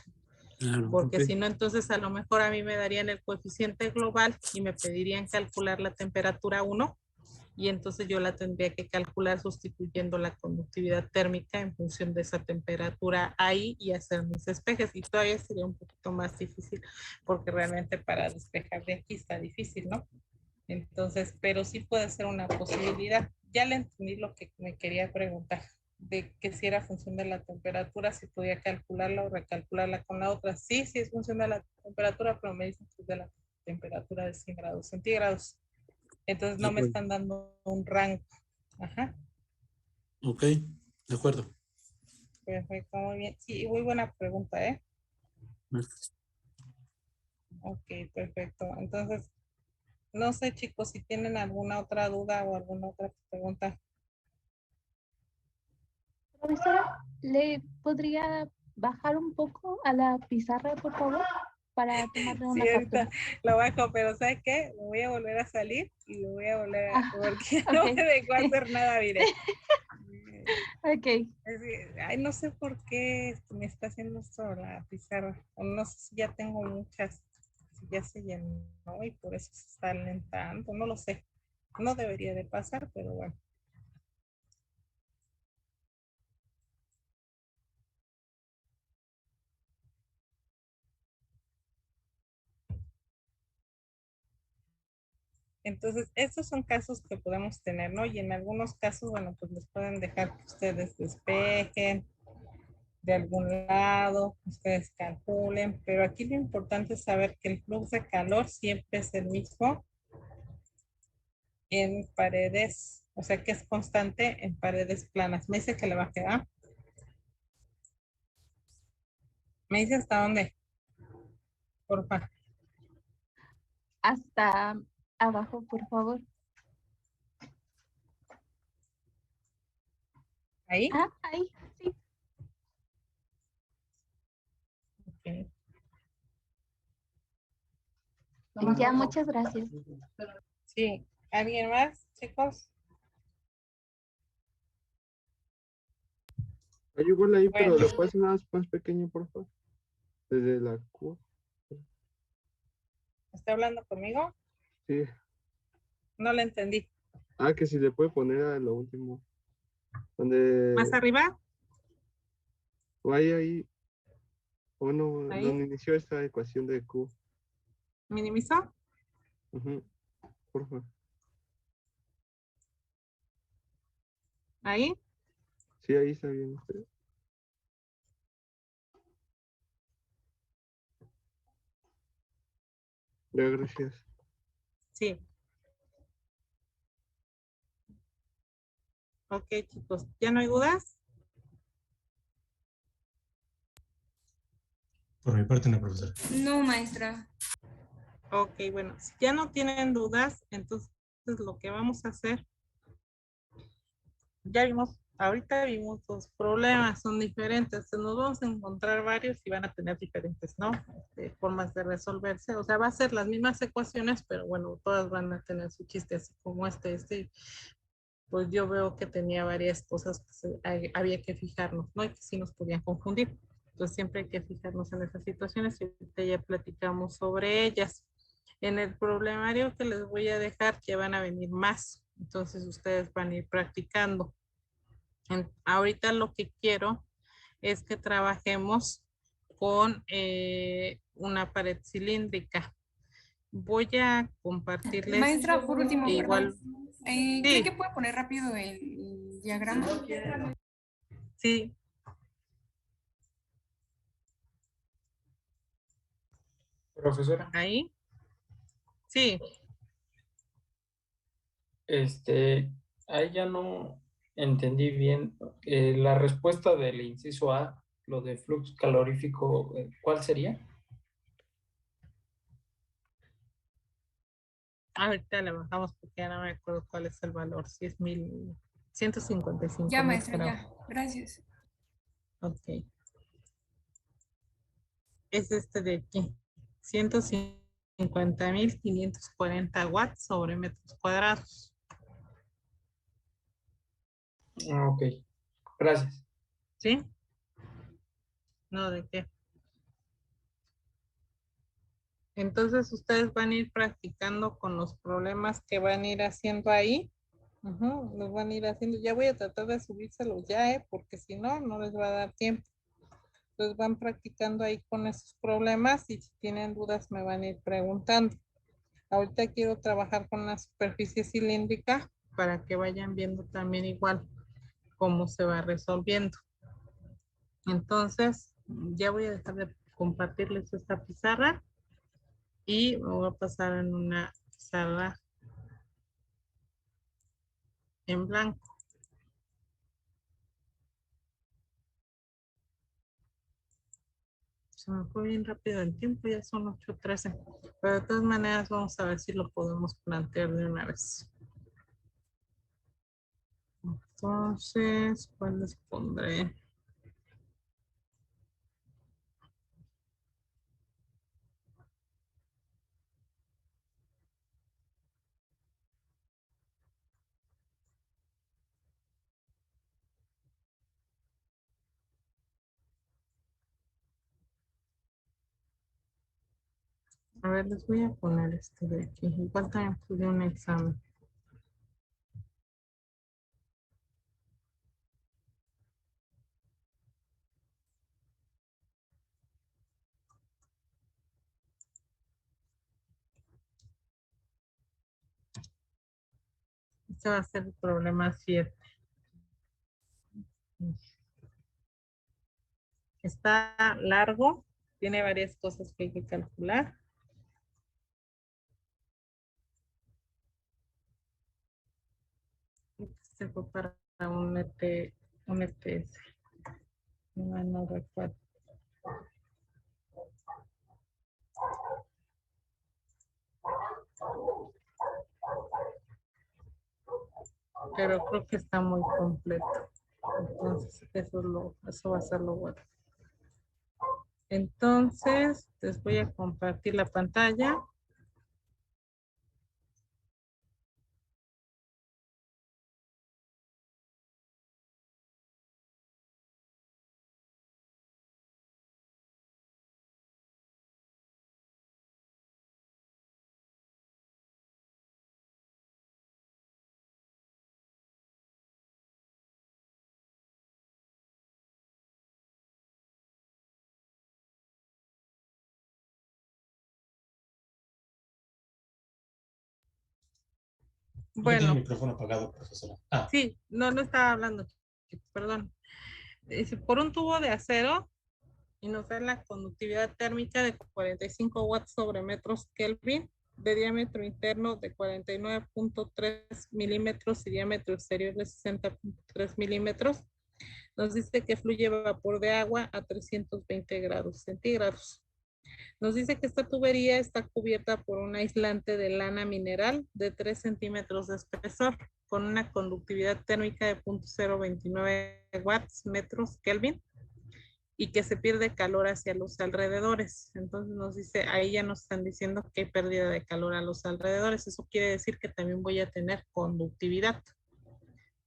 Claro, Porque ok. si no, entonces a lo mejor a mí me darían el coeficiente global y me pedirían calcular la temperatura 1 y entonces yo la tendría que calcular sustituyendo la conductividad térmica en función de esa temperatura ahí y hacer mis despejes y todavía sería un poquito más difícil porque realmente para despejar de aquí está difícil, ¿no? Entonces, pero sí puede ser una posibilidad. Ya le entendí lo que me quería preguntar, de que si era función de la temperatura, si podía calcularla o recalcularla con la otra. Sí, sí es función de la temperatura, pero me dicen que es de la temperatura de 100 grados centígrados. Entonces De no me acuerdo. están dando un rango. Ajá. Ok, de acuerdo. Perfecto, muy bien. Sí, muy buena pregunta, ¿eh? Gracias. Ok, perfecto. Entonces, no sé, chicos, si tienen alguna otra duda o alguna otra pregunta. Profesora, ¿le podría bajar un poco a la pizarra, por favor? Para tomarle Sí, una ahorita captura. lo bajo, pero ¿sabes qué? Me voy a volver a salir y lo voy a volver a, Ah, porque no ok. me dejó hacer nada, mire. Ok. Ay, no sé por qué me está haciendo esto la pizarra. O no sé si ya tengo muchas, si ya se llenó y por eso se está alentando, no lo sé. No debería de pasar, pero bueno. Entonces, estos son casos que podemos tener, ¿no? Y en algunos casos, bueno, pues les pueden dejar que ustedes despejen de algún lado, ustedes calculen, pero aquí lo importante es saber que el flujo de calor siempre es el mismo en paredes, o sea que es constante en paredes planas. Me dice que le baje, ¿ah? Me dice hasta dónde, porfa. Hasta abajo, por favor. Ahí. Ah, ahí, sí. Ok. Ya, muchas gracias. Sí, ¿alguien más, chicos? Hay igual ahí, pero Bueno, lo puedes hacer más pequeño, por favor. Desde la Q. ¿está hablando conmigo? Sí. No le entendí. Ah, que si le puede poner a lo último. ¿Más Donde arriba? vaya ahí. Bueno, Ahí. donde inició esta ecuación de Q. ¿Minimizó? Ujú, por favor. Ahí. Sí, ahí está bien. Ya, gracias. Sí. Ok, chicos. ¿Ya no hay dudas? Por mi parte, no, profesor. No, maestra. Ok, bueno, si ya no tienen dudas, entonces lo que vamos a hacer, ya vimos, ahorita vimos dos problemas, son diferentes, nos vamos a encontrar varios y van a tener diferentes, ¿no? Formas de resolverse, o sea, va a ser las mismas ecuaciones, pero bueno, todas van a tener su chiste, así como pues yo veo que tenía varias cosas que había que fijarnos, ¿no? Y que sí nos podían confundir. Entonces siempre hay que fijarnos en esas situaciones y ahorita ya platicamos sobre ellas. En el problemario que les voy a dejar ya van a venir más, entonces ustedes van a ir practicando. Ahorita lo que quiero es que trabajemos con una pared cilíndrica. Voy a compartirles Maestra, por último, igual. perdón. ¿Cree que Sí, puede poner rápido el diagrama? sí, Profesora, ahí. Sí, este, ahí ya no entendí bien la respuesta del inciso A, lo de flujo calorífico, ¿cuál sería? ahorita le bajamos porque ya no me acuerdo cuál es el valor, si es 155 Ya, mil, maestra, creo. ya. Gracias. Ok. Es este de aquí. 150.540 watts sobre metros cuadrados. Ah, ok, gracias. ¿Sí? No, ¿de qué? Entonces ustedes van a ir practicando con los problemas que van a ir haciendo ahí. Ujú, los van a ir haciendo. Ya voy a tratar de subírselos ya, porque si no, no les va a dar tiempo. Entonces van practicando ahí con esos problemas y si tienen dudas me van a ir preguntando. Ahorita quiero trabajar con la superficie cilíndrica para que vayan viendo también igual cómo se va resolviendo. Entonces, ya voy a dejar de compartirles esta pizarra y me voy a pasar en una pizarra en blanco. Se me fue bien rápido el tiempo, ya son 8:13. Pero de todas maneras vamos a ver si lo podemos plantear de una vez. Entonces, ¿cuál les pondré? A ver, les voy a poner este de aquí. Igual también puse un examen. Este va a ser el problema 7. Está largo, tiene varias cosas que hay que calcular. Este fue para un ETS. No recuerdo. Pero creo que está muy completo. Entonces, eso va a ser lo bueno. Entonces, les voy a compartir la pantalla. Tiene el Bueno, micrófono apagado, profesora. Ah, sí, no estaba hablando, perdón. Dice, por un tubo de acero y nos da la conductividad térmica de 45 watts sobre metros Kelvin, de diámetro interno de 49.3 milímetros y diámetro exterior de 60.3 milímetros. Nos dice que fluye vapor de agua a 320 grados centígrados. Nos dice que esta tubería está cubierta por un aislante de lana mineral de 3 centímetros de espesor, con una conductividad térmica de 0.029 watts metros Kelvin, y que se pierde calor hacia los alrededores. Entonces nos dice, ahí ya nos están diciendo que hay pérdida de calor a los alrededores. Eso quiere decir que también voy a tener conductividad.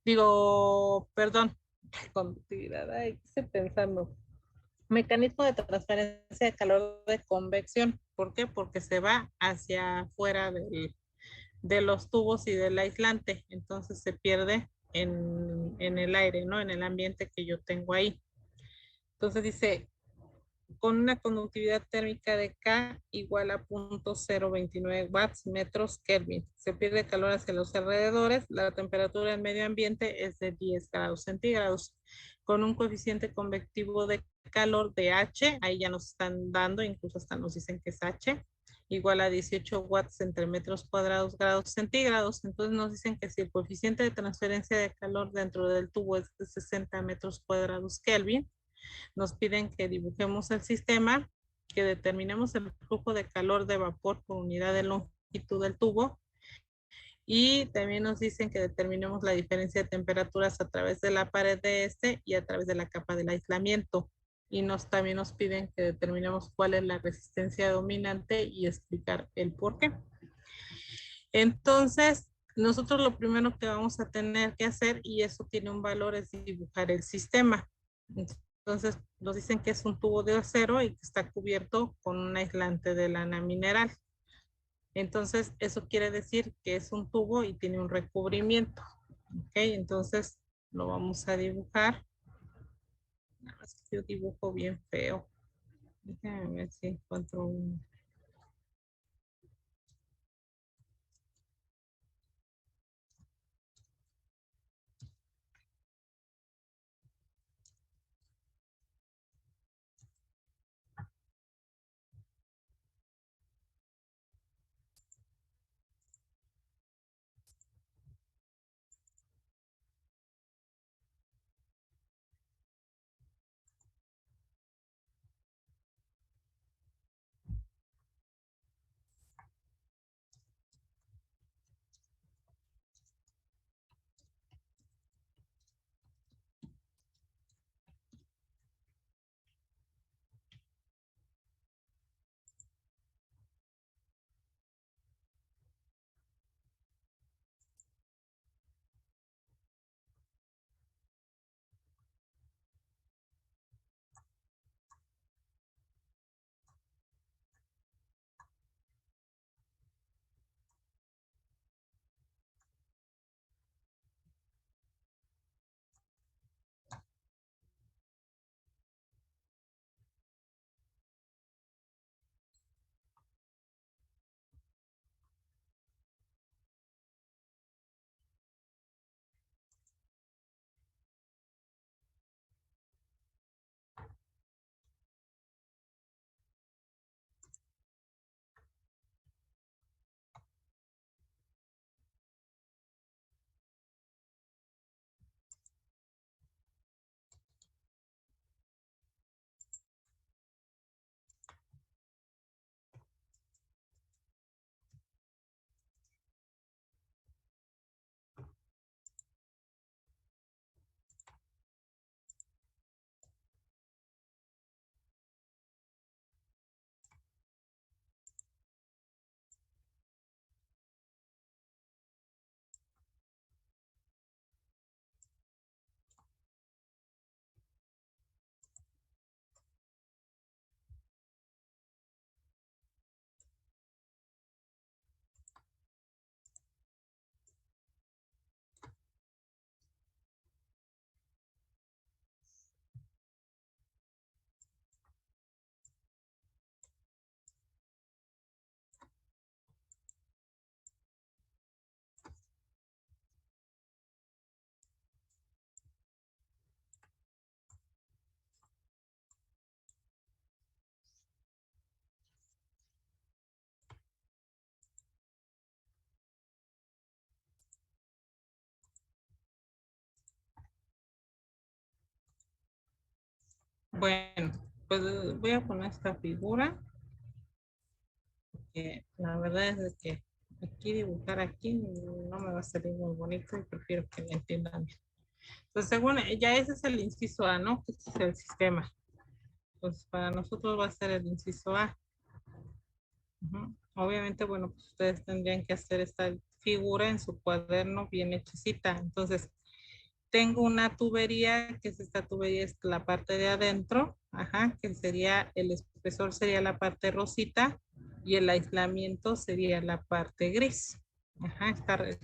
Digo, perdón, conductividad, ay, qué estoy pensando. Mecanismo de transferencia de calor de convección. ¿Por qué? Porque se va hacia afuera de los tubos y del aislante. Entonces se pierde en el aire, ¿no? En el ambiente que yo tengo ahí. Entonces dice, con una conductividad térmica de K igual a 0.029 watts metros Kelvin. Se pierde calor hacia los alrededores. La temperatura del medio ambiente es de 10 grados centígrados. Con un coeficiente convectivo de calor de H, ahí ya nos están dando, incluso hasta nos dicen que es H, igual a 18 watts entre metros cuadrados grados centígrados. Entonces nos dicen que si el coeficiente de transferencia de calor dentro del tubo es de 60 metros cuadrados Kelvin, nos piden que dibujemos el sistema, que determinemos el flujo de calor de vapor por unidad de longitud del tubo, y también nos dicen que determinemos la diferencia de temperaturas a través de la pared de este y a través de la capa del aislamiento. Y también nos piden que determinemos cuál es la resistencia dominante y explicar el por qué. Entonces, nosotros lo primero que vamos a tener que hacer, y eso tiene un valor, es dibujar el sistema. Entonces, nos dicen que es un tubo de acero y que está cubierto con un aislante de lana mineral. Entonces, eso quiere decir que es un tubo y tiene un recubrimiento. Ok, entonces lo vamos a dibujar. Nada más que yo dibujo bien feo. Déjame ver si encuentro un... Bueno, pues voy a poner esta figura. Que la verdad es de que aquí dibujar aquí no me va a salir muy bonito y prefiero que me entiendan bien. Entonces, según ya ese es el inciso A, ¿no? Este es el sistema. Pues para nosotros va a ser el inciso A. Obviamente, bueno, pues ustedes tendrían que hacer esta figura en su cuaderno bien hechicita. Entonces, tengo una tubería, que es esta tubería, es la parte de adentro, que sería, el espesor sería la parte rosita y el aislamiento sería la parte gris.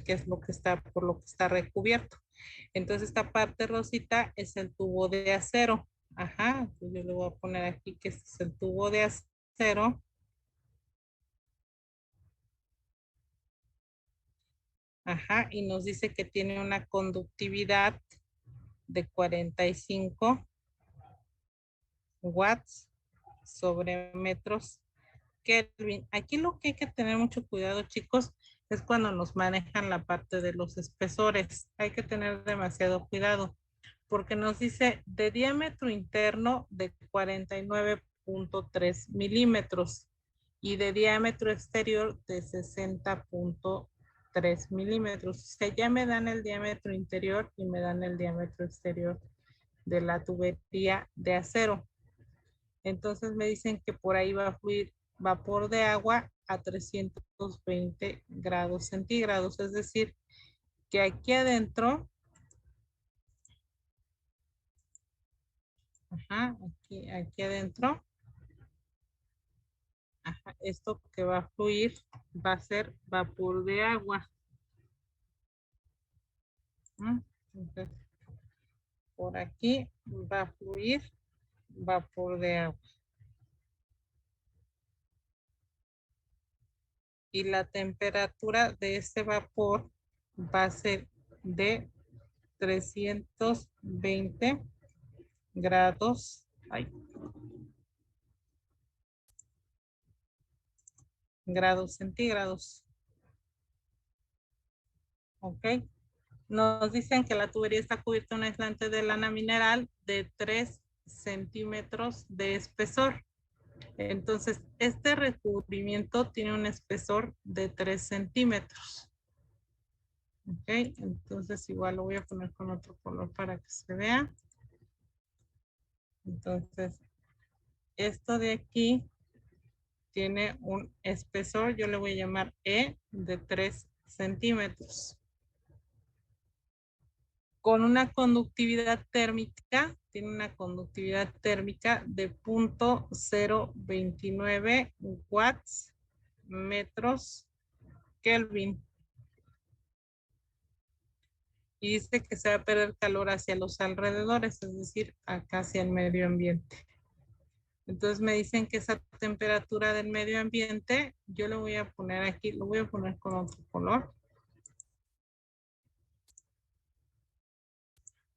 Que es lo que está, por lo que está recubierto. Entonces, esta parte rosita es el tubo de acero. Entonces yo le voy a poner aquí que este es el tubo de acero. Y nos dice que tiene una conductividad de 45 watts sobre metros Kelvin. Aquí lo que hay que tener mucho cuidado, chicos, es cuando nos manejan la parte de los espesores. Hay que tener demasiado cuidado porque nos dice de diámetro interno de 49.3 milímetros y de diámetro exterior de 60.3 milímetros. O sea, ya me dan el diámetro interior y me dan el diámetro exterior de la tubería de acero. Entonces me dicen que por ahí va a fluir vapor de agua a 320 grados centígrados. Es decir, que aquí adentro, aquí adentro, esto que va a fluir va a ser vapor de agua. Entonces, por aquí va a fluir vapor de agua. Y la temperatura de este vapor va a ser de 320 grados. Grados centígrados. Ok. Nos dicen que la tubería está cubierta de un aislante de lana mineral de 3 centímetros de espesor. Entonces, este recubrimiento tiene un espesor de 3 centímetros. Ok, entonces igual lo voy a poner con otro color para que se vea. Entonces, esto de aquí tiene un espesor, yo le voy a llamar E, de 3 centímetros. Con una conductividad térmica, tiene una conductividad térmica de 0.029 watts metros Kelvin. Y dice que se va a perder calor hacia los alrededores, es decir, acá hacia el medio ambiente. Entonces me dicen que esa temperatura del medio ambiente, yo lo voy a poner aquí, lo voy a poner con otro color.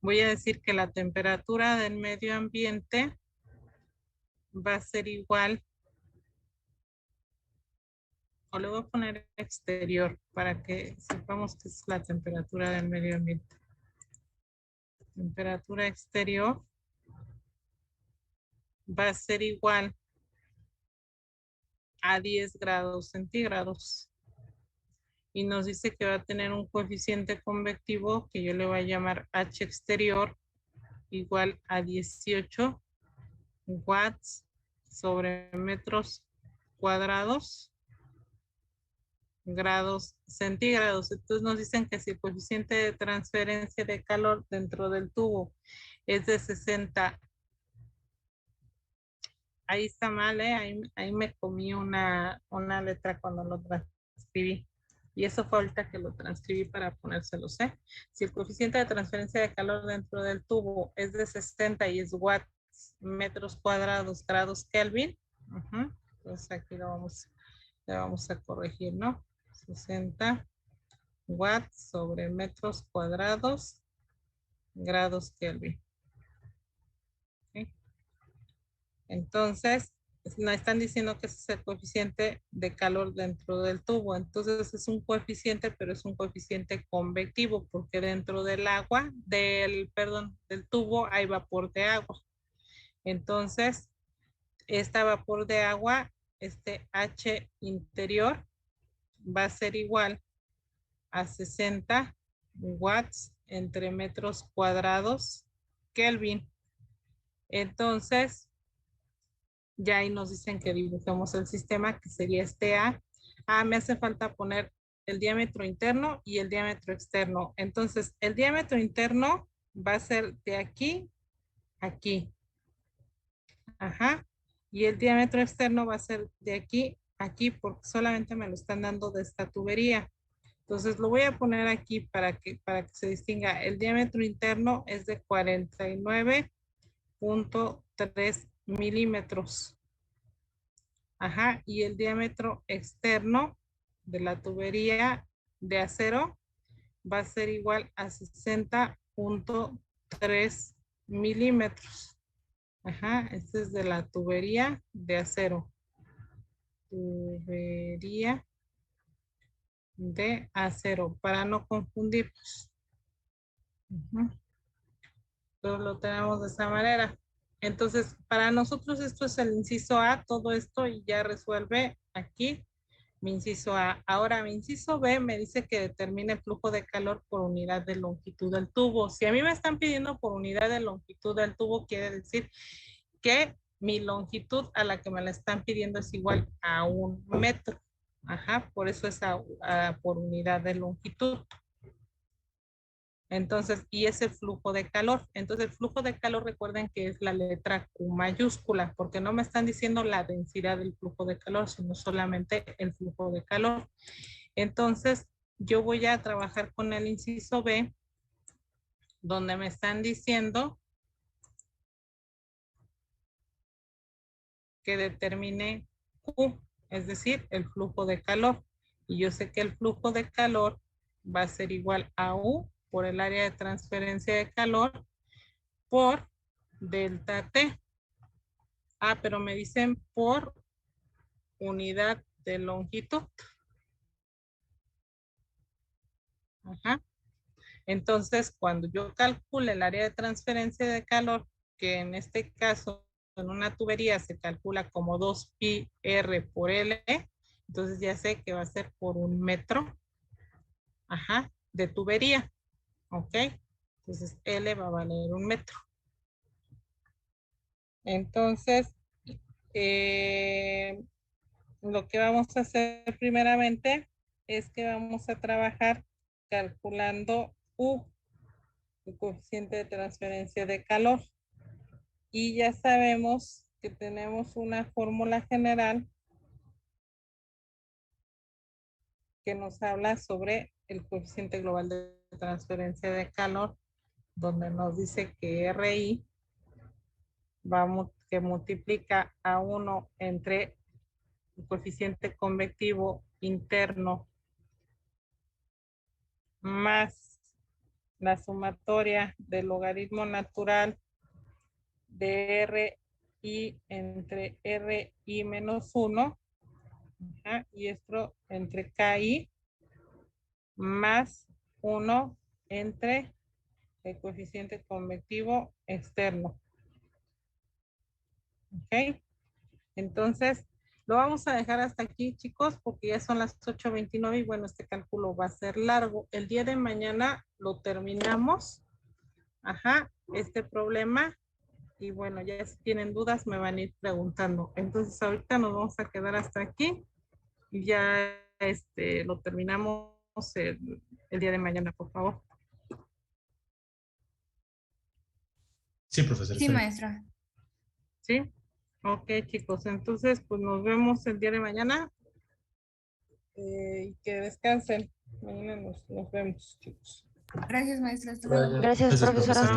Voy a decir que la temperatura del medio ambiente va a ser igual, o le voy a poner exterior para que sepamos que es la temperatura del medio ambiente. Temperatura exterior va a ser igual a 10 grados centígrados. Y nos dice que va a tener un coeficiente convectivo que yo le voy a llamar H exterior igual a 18 watts sobre metros cuadrados grados centígrados. Entonces nos dicen que si el coeficiente de transferencia de calor dentro del tubo es de 60, ahí está mal, ahí me comí una letra cuando lo transcribí. Y eso fue ahorita que lo transcribí para ponérselos, Si el coeficiente de transferencia de calor dentro del tubo es de 60 y es watts metros cuadrados grados Kelvin, entonces aquí le vamos a corregir, ¿no? 60 watts sobre metros cuadrados grados Kelvin. ¿Okay? Entonces, nos están diciendo que ese es el coeficiente de calor dentro del tubo. Entonces, es un coeficiente, pero es un coeficiente convectivo, porque dentro del agua, del tubo hay vapor de agua. Entonces, esta vapor de agua, este H interior, va a ser igual a 60 watts entre metros cuadrados Kelvin. Entonces, ya ahí nos dicen que dibujemos el sistema, que sería este A. Me hace falta poner el diámetro interno y el diámetro externo. Entonces, el diámetro interno va a ser de aquí a aquí. Ajá. Y el diámetro externo va a ser de aquí a aquí, porque solamente me lo están dando de esta tubería. Entonces, lo voy a poner aquí para que se distinga. El diámetro interno es de 49.3 milímetros. Ajá, y el diámetro externo de la tubería de acero va a ser igual a 60.3 milímetros. Ajá, este es de la tubería de acero. Tubería de acero, para no confundirnos. Entonces lo tenemos de esta manera. Entonces, para nosotros esto es el inciso A, todo esto, y ya resuelve aquí mi inciso A. Ahora, mi inciso B me dice que determine el flujo de calor por unidad de longitud del tubo. Si a mí me están pidiendo por unidad de longitud del tubo, quiere decir que mi longitud a la que me la están pidiendo es igual a 1 metro. Ajá, por eso es por unidad de longitud. Entonces, y ese flujo de calor. Entonces, el flujo de calor, recuerden que es la letra Q mayúscula, porque no me están diciendo la densidad del flujo de calor, sino solamente el flujo de calor. Entonces, yo voy a trabajar con el inciso B, donde me están diciendo que determine Q, es decir, el flujo de calor. Y yo sé que el flujo de calor va a ser igual a U por el área de transferencia de calor por delta T. Pero me dicen por unidad de longitud. Ajá. Entonces, cuando yo calcule el área de transferencia de calor, que en este caso en una tubería se calcula como 2pi R por L, entonces ya sé que va a ser por 1 metro, ajá, de tubería, ¿ok? Entonces L va a valer 1 metro. Entonces, lo que vamos a hacer primeramente es que vamos a trabajar calculando U, el coeficiente de transferencia de calor. Y ya sabemos que tenemos una fórmula general que nos habla sobre el coeficiente global de transferencia de calor, donde nos dice que RI que multiplica a 1 entre el coeficiente convectivo interno más la sumatoria del logaritmo natural de RI entre RI menos 1, y esto entre KI más 1 entre el coeficiente convectivo externo. Ok, entonces lo vamos a dejar hasta aquí, chicos, porque ya son las 8:29 y bueno, este cálculo va a ser largo. El día de mañana lo terminamos, este problema, y bueno, ya si tienen dudas me van a ir preguntando. Entonces ahorita nos vamos a quedar hasta aquí y ya lo terminamos el día de mañana, por favor. Sí, profesor. Sí, maestra. ¿Sí? Ok, chicos, entonces pues nos vemos el día de mañana. Y que descansen. Mañana nos vemos, chicos. Gracias, maestra. Hasta luego. Gracias, profesora. Hasta